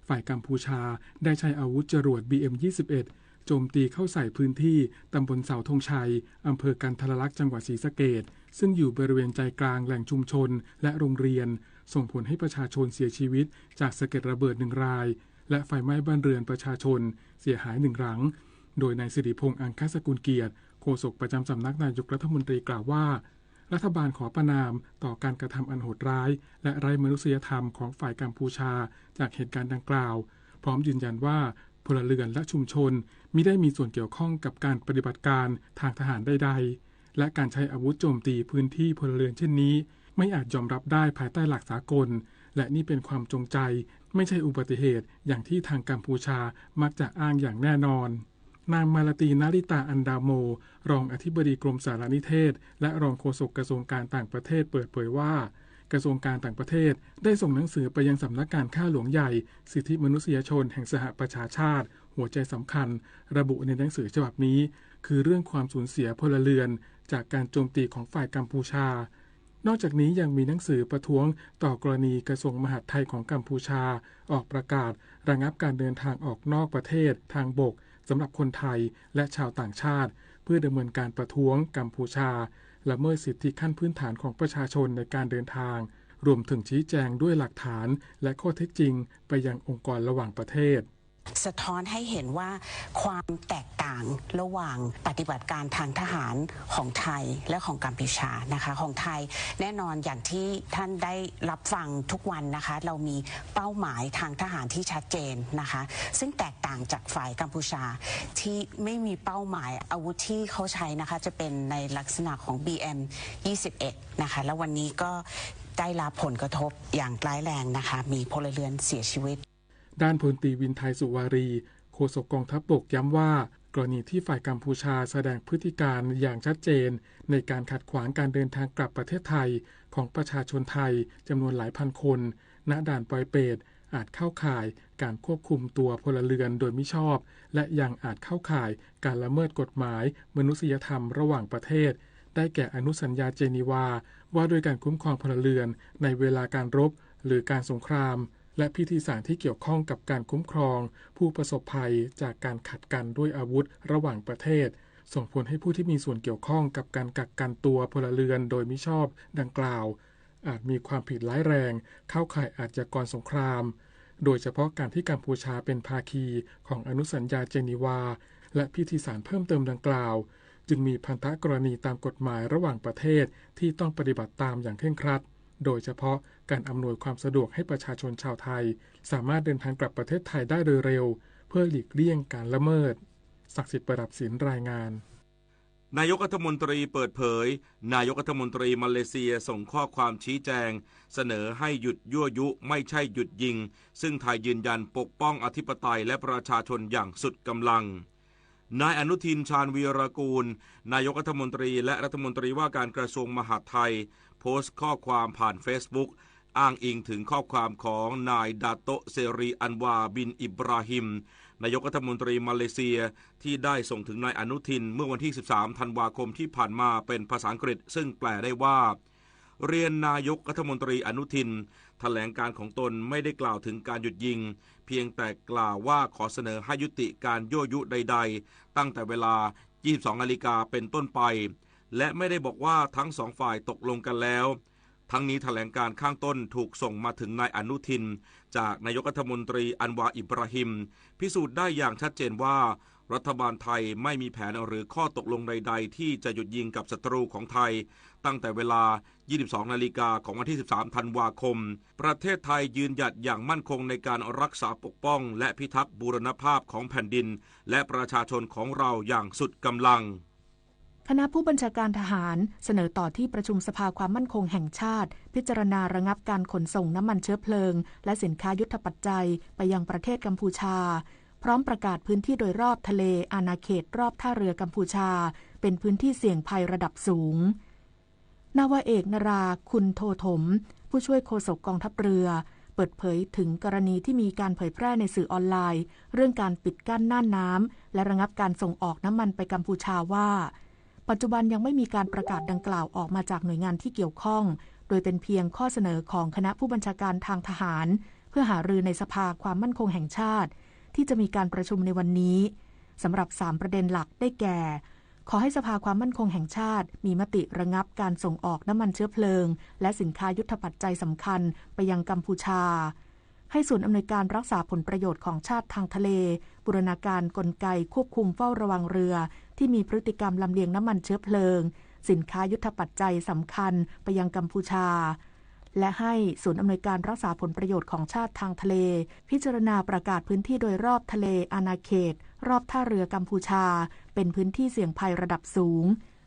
S15: ฝ่ายกัมพูชาได้ใช้อาวุธจรวด BM-21 โจมตีเข้าใส่พื้นที่ตำบลเสาธงชัยอำเภอกันทรลักษณ์จังหวัดศรีสะเกษซึ่งอยู่บริเวณใจกลางแหล่งชุมชนและโรงเรียนส่งผลให้ประชาชนเสียชีวิตจากสะเก็ดระเบิด1รายและไฟไหม้บ้านเรือนประชาชนเสียหาย1หลังโดยนายสิริพงษ์อังคสกุลเกียรติโฆษกประจำสำนักนายกรัฐมนตรีกล่าวว่ารัฐบาลขอประณามต่อการกระทำอันโหดร้ายและไร้มนุษยธรรมของฝ่ายกัมพูชาจากเหตุการณ์ดังกล่าวพร้อมยืนยันว่าพลเรือนและชุมชนมิได้มีส่วนเกี่ยวข้องกับการปฏิบัติการทางทหารใดๆและการใช้อาวุธโจมตีพื้นที่พลเรือนเช่นนี้ไม่อาจยอมรับได้ภายใต้หลักสากลและนี่เป็นความจงใจไม่ใช่อุบัติเหตุอย่างที่ทางกัมพูชามักจะอ้างอย่างแน่นอนนางมาลาตีนาริตาอันดาโมรองอธิบดีกรมสารนิเทศและรองโฆษกกระทรวงการต่างประเทศเปิดเผยว่ากระทรวงการต่างประเทศได้ส่งหนังสือไปยังสำนักงานข้าหลวงใหญ่สิทธิมนุษยชนแห่งสหประชาชาติหัวใจสำคัญระบุในหนังสือฉบับนี้คือเรื่องความสูญเสียพลเรือนจากการโจมตีของฝ่ายกัมพูชานอกจากนี้ยังมีหนังสือประท้วงต่อกรณีกระทรวงมหาดไทยของกัมพูชาออกประกาศระงับการเดินทางออกนอกประเทศทางบกสำหรับคนไทยและชาวต่างชาติเพื่อดำเนินการประท้วงกัมพูชาละเมิดสิทธิขั้นพื้นฐานของประชาชนในการเดินทางรวมถึงชี้แจงด้วยหลักฐานและข้อเท็จจริงไปยังองค์กรระหว่างประเทศ
S16: สะท้อนให้เห็นว่าความแตกต่างระหว่างปฏิบัติการทางทหารของไทยและของกัมพูชานะคะของไทยแน่นอนอย่างที่ท่านได้รับฟังทุกวันนะคะเรามีเป้าหมายทางทหารที่ชัดเจนนะคะซึ่งแตกต่างจากฝ่ายกัมพูชาที่ไม่มีเป้าหมายอาวุธที่เขาใช้นะคะจะเป็นในลักษณะของ BM-21 นะคะแล้ววันนี้ก็ได้รับผลกระทบอย่างร้ายแรงนะคะมีพลเรือนเสียชีวิต
S15: ด้านพลตรีวินไทยสุวารีโฆษกกองทัพบกย้ำว่ากรณีที่ฝ่ายกัมพูชาแสดงพฤติการอย่างชัดเจนในการขัดขวางการเดินทางกลับประเทศไทยของประชาชนไทยจำนวนหลายพันคนณด่านปอยเปตอาจเข้าข่ายการควบคุมตัวพลเรือนโดยมิชอบและยังอาจเข้าข่ายการละเมิดกฎหมายมนุษยธรรมระหว่างประเทศได้แก่อนุสัญญาเจนีวาว่าด้วยการคุ้มครองพลเรือนในเวลาการรบหรือการสงครามและพิธีสารที่เกี่ยวข้องกับการคุ้มครองผู้ประสบภัยจากการขัดกันด้วยอาวุธระหว่างประเทศส่งผลให้ผู้ที่มีส่วนเกี่ยวข้องกับการกักกันตัวพลเรือนโดยมิชอบดังกล่าวอาจมีความผิดร้ายแรงเข้าข่ายอาชญากรสงครามโดยเฉพาะการที่กัมพูชาเป็นภาคีของอนุสัญญาเจนีวาและพิธีสารเพิ่มเติมดังกล่าวจึงมีพันธกรณีตามกฎหมายระหว่างประเทศที่ต้องปฏิบัติตามอย่างเคร่งครัดโดยเฉพาะการอำนวยความสะดวกให้ประชาชนชาวไทยสามารถเดินทางกลับประเทศไทยได้โดยเร็วเพื่อหลีกเลี่ยงการละเมิดศักดิ์สิทธิ์ประดับศิลป์รายงาน
S6: นายกรัฐมนตรีเปิดเผยนายกรัฐมนตรีมาเลเซียส่งข้อความชี้แจงเสนอให้หยุดยั่วยุไม่ใช่หยุดยิงซึ่งไทยยืนยันปกป้องอธิปไตยและประชาชนอย่างสุดกำลังนายอนุทินชาญวีรกูลนายกรัฐมนตรีและรัฐมนตรีว่าการกระทรวงมหาดไทยโพสต์ข้อความผ่าน Facebook อ้างอิงถึงข้อความของนายดาโตะเซรีอันวาบินอิบราฮิมนายกรัฐมนตรีมาเลเซียที่ได้ส่งถึงนายอนุทินเมื่อวันที่13ธันวาคมที่ผ่านมาเป็นภาษาอังกฤษซึ่งแปลได้ว่าเรียนนายกรัฐมนตรีอนุทินแถลงการของตนไม่ได้กล่าวถึงการหยุดยิงเพียงแต่กล่าวว่าขอเสนอให้ยุติการยั่วยุใดๆตั้งแต่เวลา 22 นาฬิกาเป็นต้นไปและไม่ได้บอกว่าทั้งสองฝ่ายตกลงกันแล้วทั้งนี้แถลงการข้างต้นถูกส่งมาถึงนายอนุทินจากนายกรัฐมนตรีอันวาอิบราฮิมพิสูจน์ได้อย่างชัดเจนว่ารัฐบาลไทยไม่มีแผนหรือข้อตกลงใดๆที่จะหยุดยิงกับศัตรูของไทยตั้งแต่เวลา 22 นาฬิกาของวันที่ 13 ธันวาคมประเทศไทยยืนหยัดอย่างมั่นคงในการรักษาปกป้องและพิทักษ์บูรณภาพของแผ่นดินและประชาชนของเราอย่างสุดกำลัง
S13: คณะผู้บัญชาการทหารเสนอต่อที่ประชุมสภาความมั่นคงแห่งชาติพิจารณาระงับการขนส่งน้ำมันเชื้อเพลิงและสินค้ายุทธปัจจัยไปยังประเทศกัมพูชาพร้อมประกาศพื้นที่โดยรอบทะเลอาณาเขตรอบท่าเรือกัมพูชาเป็นพื้นที่เสี่ยงภัยระดับสูงนาวาเอกนราคุณโทถมผู้ช่วยโฆษกกองทัพเรือเปิดเผยถึงกรณีที่มีการเผยแพร่ในสื่อออนไลน์เรื่องการปิดกั้นน่านน้ำและระงับการส่งออกน้ำมันไปกัมพูชาว่าปัจจุบันยังไม่มีการประกาศดังกล่าวออกมาจากหน่วยงานที่เกี่ยวข้องโดยเป็นเพียงข้อเสนอของคณะผู้บัญชาการทางทหารเพื่อหารือในสภาความมั่นคงแห่งชาติที่จะมีการประชุมในวันนี้สำหรับ3ประเด็นหลักได้แก่ขอให้สภาความมั่นคงแห่งชาติมีมติระงับการส่งออกน้ำมันเชื้อเพลิงและสินค้ายุทธปัจจัยสำคัญไปยังกัมพูชาให้ศูนย์อำนวยการรักษาผลประโยชน์ของชาติทางทะเลบูรณาการกลไกควบคุมเฝ้าระวังเรือที่มีพฤติกรรมลำเลียงน้ำมันเชื้อเพลิงสินค้ายุทธปัจจัยสำคัญไปยังกัมพูชาและให้ศูนย์อำนวยการรักษาผลประโยชน์ของชาติทางทะเลพิจารณาประกาศพื้นที่โดยรอบทะเลอาณาเขตรอบท่าเรือกัมพูชาเป็นพื้นที่เสี่ยงภัยระดับสูง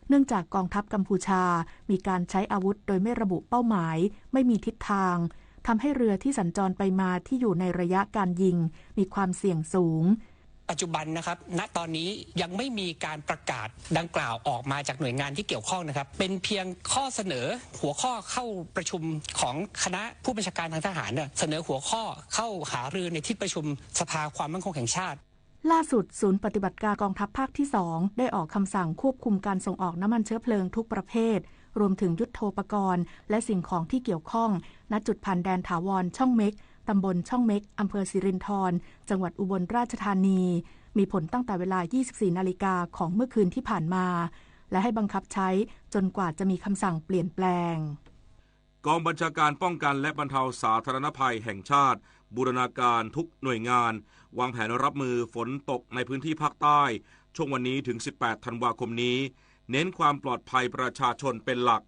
S13: เนื่องจากกองทัพกัมพูชามีการใช้อาวุธโดยไม่ระบุเป้าหมายไม่มีทิศทางทำให้เรือที่สัญจรไปมาที่อยู่ในระยะการยิงมีความเสี่ยงสูง
S17: ปัจจุบันนะครับณตอนนี้ยังไม่มีการประกาศดังกล่าวออกมาจากหน่วยงานที่เกี่ยวข้องนะครับเป็นเพียงข้อเสนอหัวข้อเข้าประชุมของคณะผู้บัญชาการทางทหารเสนอหัวข้อเข้าหารือในที่ประชุมสภาความมั่นคงแห่งชาติ
S13: ล่าสุดศูนย์ปฏิบัติการกองทัพภาคที่2ได้ออกคำสั่งควบคุมการส่งออกน้ำมันเชื้อเพลิงทุกประเภทรวมถึงยุทโธปกรณ์และสิ่งของที่เกี่ยวข้องณจุดผ่านแดนถาวรช่องเม็กตำบลช่องเม็กอำเภอสิรินธรจังหวัดอุบลราชธานีมีผลตั้งแต่เวลา 24 นาฬิกาของเมื่อคืนที่ผ่านมาและให้บังคับใช้จนกว่าจะมีคำสั่งเปลี่ยนแปลง
S6: กองบัญชาการป้องกันและบรรเทาสาธารณภัยแห่งชาติบูรณาการทุกหน่วยงาน วางแผนรับมือฝนตกในพื้นที่ภาคใต้ช่วงวันนี้ถึง18ธันวาคมนี้เน้นความปลอดภัยประชาชนเป็นหลัก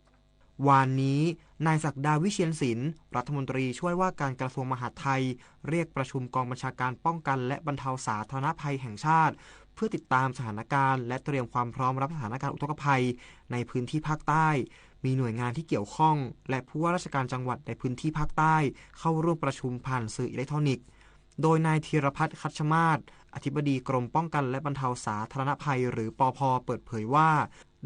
S18: วานนี้นายศักดาวิเชียรศิลป์รัฐมนตรีช่วยว่าการกระทรวงมหาดไทยเรียกประชุมกองบัญชาการป้องกันและบรรเทาสาธารณภัยแห่งชาติเพื่อติดตามสถานการณ์และเตรียมความพร้อมรับสถานการณ์อุทกภัยในพื้นที่ภาคใต้มีหน่วยงานที่เกี่ยวข้องและผู้ว่าราชการจังหวัดในพื้นที่ภาคใต้เข้าร่วมประชุมผ่านสื่ออิเล็กทรอนิกส์โดยนายธีรพัฒน์คัชมาศอธิบดีกรมป้องกันและบรรเทาสาธารณภัยหรือปภ.เปิดเผยว่า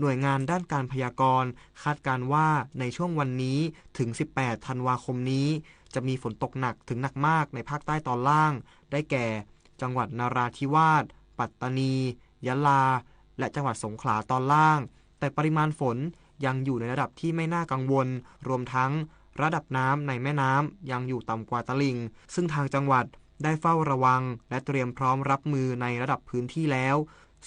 S18: หน่วยงานด้านการพยากรณ์คาดการณ์ว่าในช่วงวันนี้ถึง18ธันวาคมนี้จะมีฝนตกหนักถึงหนักมากในภาคใต้ตอนล่างได้แก่จังหวัดนราธิวาสปัตตานียะลาและจังหวัดสงขลาตอนล่างแต่ปริมาณฝนยังอยู่ในระดับที่ไม่น่ากังวลรวมทั้งระดับน้ำในแม่น้ำยังอยู่ต่ำกว่าตลิ่งซึ่งทางจังหวัดได้เฝ้าระวังและเตรียมพร้อมรับมือในระดับพื้นที่แล้ว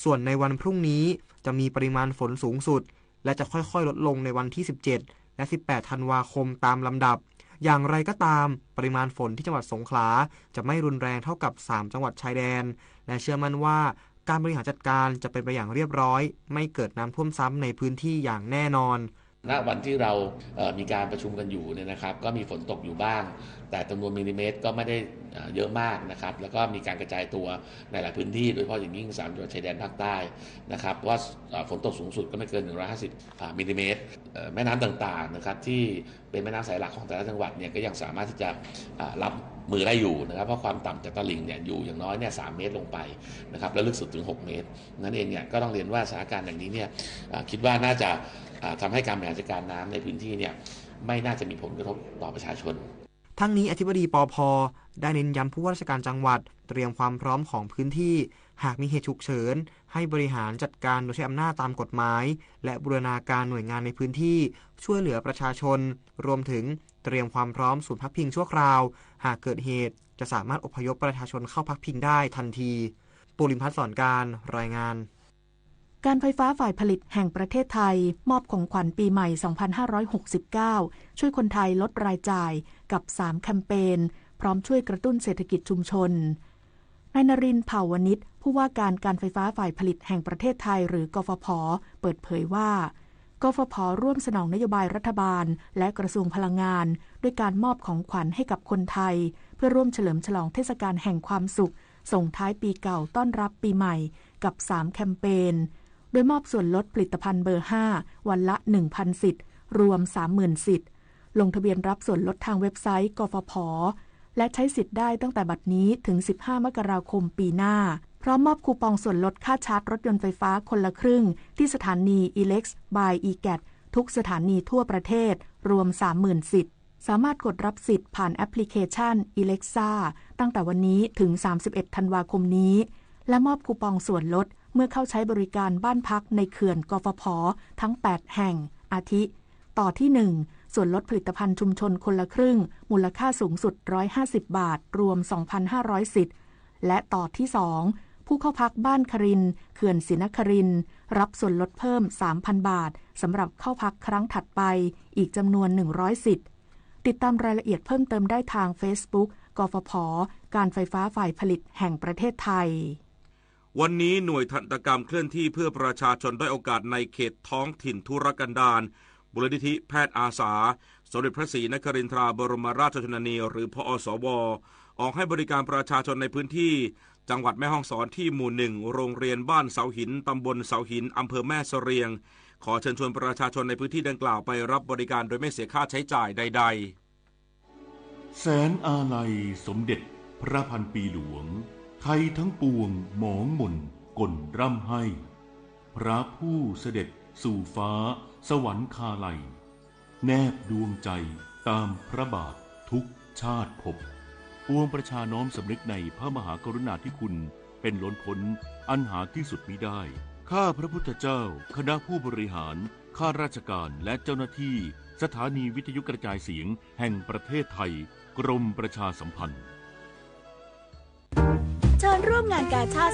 S18: ส่วนในวันพรุ่งนี้จะมีปริมาณฝนสูงสุดและจะค่อยๆลดลงในวันที่17และ18ธันวาคมตามลำดับอย่างไรก็ตามปริมาณฝนที่จังหวัดสงขลาจะไม่รุนแรงเท่ากับ3จังหวัดชายแดนและเชื่อมั่นว่าการบริหารจัดการจะเป็นไปอย่างเรียบร้อยไม่เกิดน้ำท่วมซ้ำในพื้นที่อย่างแน่นอน
S19: ณวันที่เรามีการประชุมกันอยู่เนี่ยนะครับก็มีฝนตกอยู่บ้างแต่จำนวนมิลลิเมตรก็ไม่ได้เยอะมากนะครับแล้วก็มีการกระจายตัวในหลายพื้นที่โดยเฉพาะอย่างยิ่ง3จังหวัดชายแดนภาคใต้นะครับว่าฝนตกสูงสุดก็ไม่เกิน150มิลลิเมตรแม่น้ำต่างๆนะครับที่เป็นแม่น้ำสายหลักของแต่ละจังหวัดเนี่ยก็ยังสามารถที่จะรับมือได้อยู่นะครับเพราะความต่ำจากตลิ่งเนี่ยอยู่อย่างน้อยเนี่ย3 เมตรลงไปนะครับแล้วลึกสุดถึง6 เมตรนั่นเองเนี่ยก็ต้องเรียนว่าสถานการณ์อย่างนี้เนี่ยคิดว่าน่าจะทำให้การบริหารจัดการน้ำในพื้นที่เนี่ยไม่น่าจะมีผลกระทบต่อประชาชน
S18: ทั้งนี้อธิบดีปภ.ได้เน้นย้ำผู้ว่าราชการจังหวัดเตรียมความพร้อมของพื้นที่หากมีเหตุฉุกเฉินให้บริหารจัดการโดยใช้อำนาจตามกฎหมายและบูรณาการหน่วยงานในพื้นที่ช่วยเหลือประชาชนรวมถึงเตรียมความพร้อมศูนย์พักพิงชั่วคราวหากเกิดเหตุจะสามารถอพยพประชาชนเข้าพักพิงได้ทันทีปุริมพัฒน์สอนการรายงาน
S13: การไฟฟ้าฝ่ายผลิตแห่งประเทศไทยมอบของขวัญปีใหม่ 2569 ช่วยคนไทยลดรายจ่ายกับ3แคมเปญพร้อมช่วยกระตุ้นเศรษฐกิจชุมชนนายนรินทร์ เผ่าวณิชผู้ว่าการไฟฟ้าฝ่ายผลิตแห่งประเทศไทยหรือกฟผ.เปิดเผยว่ากฟผ.ร่วมสนองนโยบายรัฐบาลและกระทรวงพลังงานด้วยการมอบของขวัญให้กับคนไทยเพื่อร่วมเฉลิมฉลองเทศกาลแห่งความสุขส่งท้ายปีเก่าต้อนรับปีใหม่กับ3แคมเปญโดยมอบส่วนลดผลิตภัณฑ์เบอร์ 5 วันละ 1,000 สิทธิ์รวม 30,000 สิทธิ์ลงทะเบียนรับส่วนลดทางเว็บไซต์กฟผ.และใช้สิทธิ์ได้ตั้งแต่บัดนี้ถึง15มกราคมปีหน้าพร้อมมอบคูปองส่วนลดค่าชาร์จรถยนต์ไฟฟ้าคนละครึ่งที่สถานี Elex by eGat ทุกสถานีทั่วประเทศรวม 30,000 สิทธิ์สามารถกดรับสิทธิ์ผ่านแอปพลิเคชัน Alexa ตั้งแต่วันนี้ถึง31ธันวาคมนี้และมอบคูปองส่วนลดเมื่อเข้าใช้บริการบ้านพักในเขื่อนกฟผ.ทั้ง8แห่งอาทิต่อที่1ส่วนลดผลิตภัณฑ์ชุมชนคนละครึ่งมูลค่าสูงสุด150บาทรวม 2,500 สิทธิ์และต่อที่2ผู้เข้าพักบ้านครินทร์เขื่อนศรีนครินทร์รับส่วนลดเพิ่ม 3,000 บาทสำหรับเข้าพักครั้งถัดไปอีกจำนวน100สิทธิ์ติดตามรายละเอียดเพิ่มเติมได้ทาง Facebook กฟผ.การไฟฟ้าฝ่ายผลิตแห่งประเทศไทย
S6: วันนี้หน่วยทันตกรรมเคลื่อนที่เพื่อประชาชนได้โอกาสในเขตท้องถิ่นทุรกันดารมูลนิธิแพทย์อาสาสมเด็จพระศรีนครินทราบรมราชชนนีหรือพอสว.ออกให้บริการประชาชนในพื้นที่จังหวัดแม่ฮ่องสอนที่หมู่1โรงเรียนบ้านเสาหินตำบลเสาหินอำเภอแม่เสรียงขอเชิญชวนประชาชนในพื้นที่ดังกล่าวไปรับบริการโดยไม่เสียค่าใช้จ่ายใด
S14: ๆแสนอาลัยสมเด็จพระพันปีหลวงไทยทั้งปวงหมองหม่นก่นร่ำให้พระผู้เสด็จสู่ฟ้าสวรรคาลัยแนบดวงใจตามพระบาททุกชาติภพปวงประชาน้อมสำนึกในพระมหากรุณาธิคุณเป็นล้นพ้นอันหาที่สุดมิได้ข้าพระพุทธเจ้าคณะผู้บริหารข้าราชการและเจ้าหน้าที่สถานีวิทยุกระจายเสียงแห่งประเทศไทยกรมประชาสัมพันธ์
S20: เชิญร่วมงานกาชาด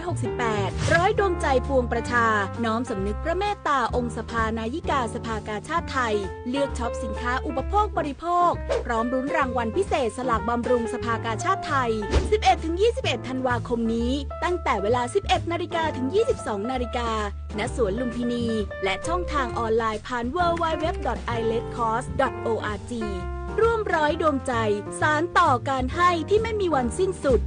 S20: 2568 ร้อยดวงใจปวงประชาน้อมสำนึกพระเมตตาองค์สภานายิกาสภากาชาดไทยเลือกช็อปสินค้าอุปโภคบริโภคพร้อมรุ้นรางวัลพิเศษสลากบำรุงสภากาชาดไทย 11-21 ธันวาคมนี้ตั้งแต่เวลา 11 นาฬิกาถึง 22 นาฬิกาณสวนลุมพินีและช่องทางออนไลน์ผ่าน www.iletcost.org ร่วมร้อยดวงใจสานต่อการให้ที่ไม่มีวันสิ้นสุด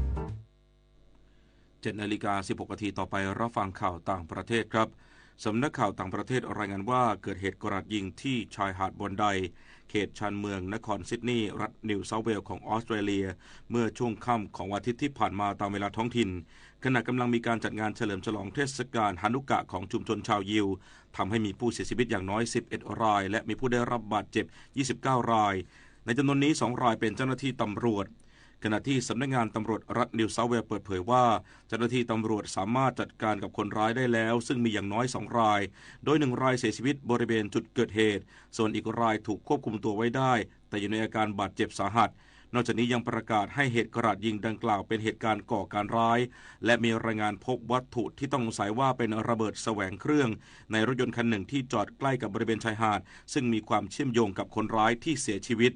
S6: 7 นาฬิกา 16 นาทีต่อไปรับฟังข่าวต่างประเทศครับสำนักข่าวต่างประเทศรายงานว่าเกิดเหตุกราดยิงที่ชายหาดบอนไดเขตชานเมืองนครซิดนีย์รัฐนิวเซาท์เวลส์ของออสเตรเลียเมื่อช่วงค่ำของวันอาทิตย์ที่ผ่านมาตามเวลาท้องถิ่นขณะกำลังมีการจัดงานเฉลิมฉลองเทศกาลฮานุกะของชุมชนชาวยิวทำให้มีผู้เสียชีวิตอย่างน้อย11รายและมีผู้ได้รับบาดเจ็บ29รายในจำนวนนี้2รายเป็นเจ้าหน้าที่ตำรวจขณะที่สำนักงานตำรวจรัฐนิวเซาท์เวลส์เปิดเผยว่าเจ้าหน้าที่ตำรวจสามารถจัดการกับคนร้ายได้แล้วซึ่งมีอย่างน้อย2รายโดย1รายเสียชีวิตบริเวณจุดเกิดเหตุส่วนอีกรายถูกควบคุมตัวไว้ได้แต่อยู่ในอาการบาดเจ็บสาหัสนอกจากนี้ยังประกาศให้เหตุกราดยิงดังกล่าวเป็นเหตุการณ์ก่อการร้ายและมีรายงานพบวัตถุที่ต้องสงสัยว่าเป็นระเบิดแสวงเครื่องในรถยนต์คันหนึ่งที่จอดใกล้กับบริเวณชายหาดซึ่งมีความเชื่อมโยงกับคนร้ายที่เสียชีวิต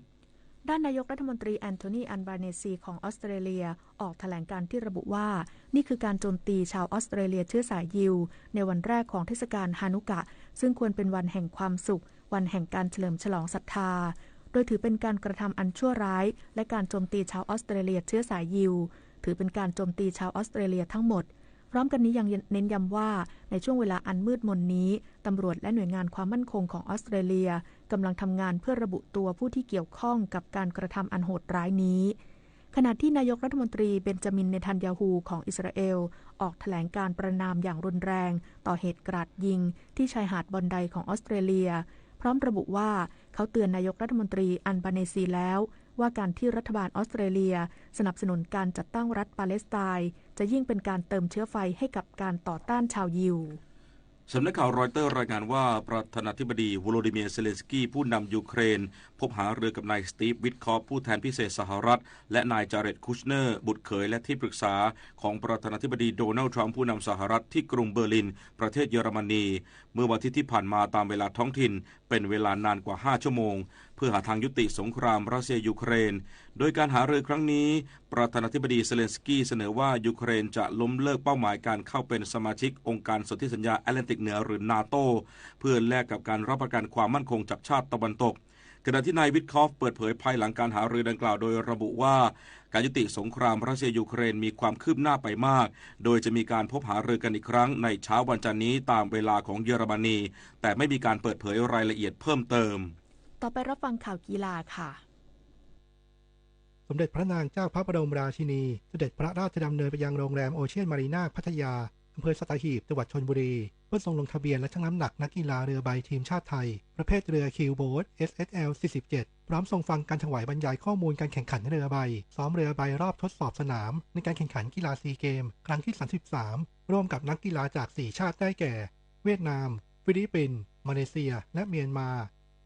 S13: ด้านนายกรัฐมนตรีแอนโทนีอัลบาเนซีของออสเตรเลียออกแถลงการที่ระบุว่านี่คือการโจมตีชาวออสเตรเลียเชื้อสายยิวในวันแรกของเทศกาลฮานุกะซึ่งควรเป็นวันแห่งความสุขวันแห่งการเฉลิมฉลองศรัทธาโดยถือเป็นการกระทำอันชั่วร้ายและการโจมตีชาวออสเตรเลียเชื้อสายยิวถือเป็นการโจมตีชาวออสเตรเลียทั้งหมดพร้อมกันนี้ยังเน้นย้ำว่าในช่วงเวลาอันมืดมนนี้ตำรวจและหน่วยงานความมั่นคงของออสเตรเลียกำลังทำงานเพื่อระบุตัวผู้ที่เกี่ยวข้องกับการกระทำอันโหดร้ายนี้ขณะที่นายกรัฐมนตรีเบนจามินเนทันยาฮูของอิสราเอลออกแถลงการประณามอย่างรุนแรงต่อเหตุกราดยิงที่ชายหาดบอนไดของออสเตรเลียพร้อมระบุว่าเขาเตือนนายกรัฐมนตรีอัลบาเนซีแล้วว่าการที่รัฐบาลออสเตรเลียสนับสนุนการจัดตั้งรัฐปาเลสไตน์จะยิ่งเป็นการเติมเชื้อไฟให้กับการต่อต้านชาวยิว
S6: สำนักข่าวรอยเตอร์รายงานว่าประธานาธิบดีโวโลดิเมียร์เซเลนสกี้ผู้นำยูเครนพบหารือกับนายสตีฟวิทคอฟผู้แทนพิเศษสหรัฐและนายจาเร็ดคุชเนอร์บุตรเขยและที่ปรึกษาของประธานาธิบดีโดนัลด์ทรัมป์ผู้นำสหรัฐที่กรุงเบอร์ลินประเทศเยอรมนีเมื่อวันอาทิตย์ที่ผ่านมาตามเวลาท้องถิ่นเป็นเวลานานกว่า5ชั่วโมงเพื่อหาทางยุติสงครามรัสเซียยูเครนโดยการหารือครั้งนี้ประธานาธิบดีเซเลนสกี้เสนอว่ายูเครนจะล้มเลิกเป้าหมายการเข้าเป็นสมาชิกองค์การสนธิสัญญาแอตแลนติกเหนือหรือนาโตเพื่อแลกกับการรับประกันความมั่นคงจากชาติตะวันตกขณะที่นายวิทคอฟเปิดเผยภายหลังการหารือดังกล่าวโดยระบุว่าการยุติสงครามรัสเซียยูเครนมีความคืบหน้าไปมากโดยจะมีการพบหารือกันอีกครั้งในเช้าวันจันทร์นี้ตามเวลาของเยอรมนีแต่ไม่มีการเปิดเผยรายละเอียดเพิ่มเติม
S13: ต่อไปรับฟังข่าวกีฬาค่ะ
S21: สมเด็จพระนางเจ้าพระบรมราชินีเสด็จพระราชดำเนินไปยังโรงแรมโอเชียนมารีนาพัทยาอำเภอสัตหีบจังหวัดชลบุรีเพื่อส่งลงทะเบียนและชั่งน้ำหนักนักกีฬาเรือใบทีมชาติไทยประเภทเรือคิวโบ๊ท SSL 47พร้อมส่งฟังการถวายบรรยายข้อมูลการแข่งขันเรือใบซ้อมเรือใบรอบทดสอบสนามในการแข่งขันกีฬาซีเกมครั้งที่33ร่วมกับนักกีฬาจาก4ชาติได้แก่เวียดนามฟิลิปปินส์มาเลเซียและเมียนมา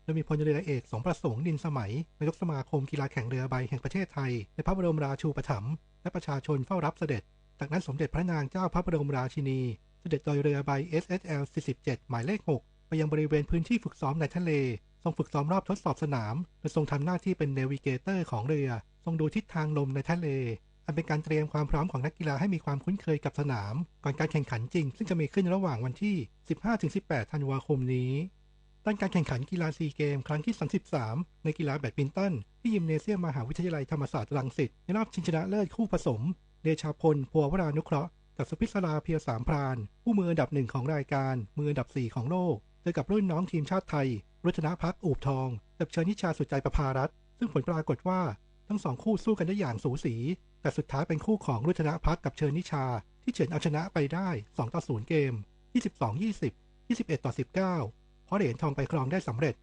S21: โดยมีพลเรือเอกสมประสงค์ดินสมัยนายกสมาคมกีฬาแข่งเรือใบแห่งประเทศไทยในพระบรมราชูปถัมภ์และประชาชนเฝ้ารับเสด็จจากนั้นสมเด็จพระนางเจ้าพระบรมราชินีเสด็จโดยเรือใบ SSL 47หมายเลข6ไปยังบริเวณพื้นที่ฝึกซ้อมในทะเลทรงฝึกซ้อมรอบทดสอบสนามโดยทรงทำหน้าที่เป็นเนวิเกเตอร์ของเรือทรงดูทิศทางลมในทะเลอันเป็นการเตรียมความพร้อมของนักกีฬาให้มีความคุ้นเคยกับสนามก่อนการแข่งขันจริงซึ่งจะมีขึ้นระหว่างวันที่ 15-18 ธันวาคมนี้ด้านการแข่งขันกีฬาซีเกมครั้งที่33ในกีฬาแบดมินตันที่ยิมเนเซียมมหาวิทยาลัยธรรมศาสตร์รังสิตในรอบชิงชนะเลิศคู่ผสมเดชาพลพัววรานุเคราะห์กับสุพิศราเพียรสามพรานผู้มืออันดับ1ของรายการมืออันดับ4ของโลกเจอกับรุ่นน้องทีมชาติไทยรัชนภักอูบทองกับเชนิชาสุดใจประภารัตน์ซึ่งผลปรากฏว่าทั้งสองคู่สู้กันได้อย่างสูสีแต่สุดท้ายเป็นคู่ของรัชนภักกับเชนิชาที่เฉือนเอาชนะไปได้2-0เกม 22-20 21-19เพราะเหรียญทองไปครองได้สำเร็จ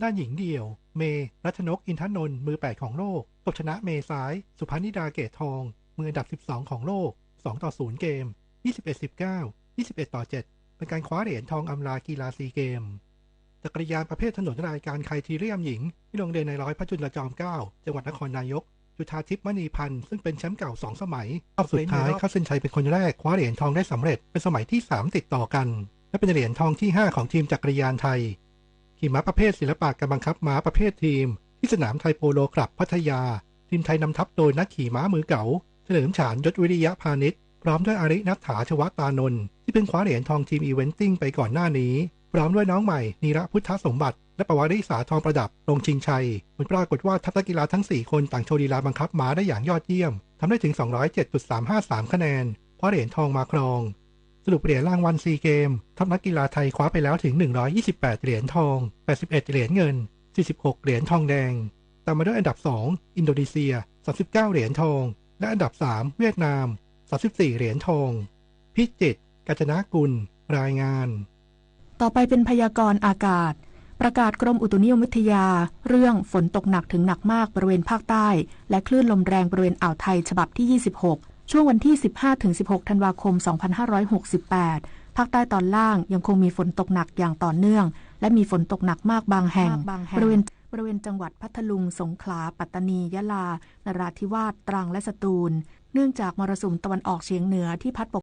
S21: ด้านหญิงเดี่ยวเมรัชนกอินทนนท์มือ8ของโลกตบชนะเมซ้ายสุภานิดาเกตทองมืออันดับ12ของโลก2-0เกม 21-19 21-7เป็นการคว้าเหรียญทองอำลากีฬาซีเกมจักรยานประเภทถนนรายการไคทีเรียมหญิงที่ลงเดินในร้อยพระจุลจอมเกล้าจังหวัดนครนายก จุฑาทิพย์มณีพันธ์ซึ่งเป็นแชมป์เก่า2 สมัยรอบสุดท้ายเข้าเส้นชัยเป็นคนแรกคว้าเหรียญทองได้สำเร็จเป็นสมัยที่3ติดต่อกันและเป็นเหรียญทองที่5ของทีมจักรยานไทยขี่ม้าประเภทศิลปะการบังคับม้าประเภททีมที่สนามไทยโปโลคลับพัทยาทีมไทยนำทัพโดยนักขี่ม้ามือเก๋าเฉลิมฉานยศวิริยะพาณิชย์พร้อมด้วยอาริณัฐฐาชวตานนท์ที่เพิ่งคว้าเหรียญทองทีมอีเวนติ้งไปก่อนหน้านี้พร้อมด้วยน้องใหม่นีระพุทธสมบัติและปวาริสาทองประดับลงชิงชัยผลปรากฏว่าทัพนักกีฬาทั้ง4คนต่างโชว์ลีลาบังคับม้าได้อย่างยอดเยี่ยมทำได้ถึง 207.353 คะแนนคว้าเหรียญทองมาครองสรุปเหรียญรางวัลซีเกมทัพนักกีฬาไทยคว้าไปแล้วถึง128เหรียญทอง81เหรียญเงิน46เหรียญทองแดงตามมาด้วยอันดับ2อินโดนีเซีย39เหรียญทองและอันดับ3เวียดนาม34เหรียญทองพิจิตรกาญจนกุลรายงาน
S13: ต่อไปเป็นพยากรณ์อากาศประกาศกรมอุตุนิยมวิทยาเรื่องฝนตกหนักถึงหนักมากบริเวณภาคใต้และคลื่นลมแรงบริเวณอ่าวไทยฉบับที่26ช่วงวันที่ 15-16 ธันวาคม 2568 ภาคใต้ตอนล่างยังคงมีฝนตกหนักอย่างต่อเนื่องและมีฝนตกหนักมากบางแห่งบริเวณจังหวัดพัทลุงสงขลาปัตตานียะลานราธิวาสตรังและสตูลเนื่องจากมรสุมตะวันออกเฉียงเหนือที่พัดปก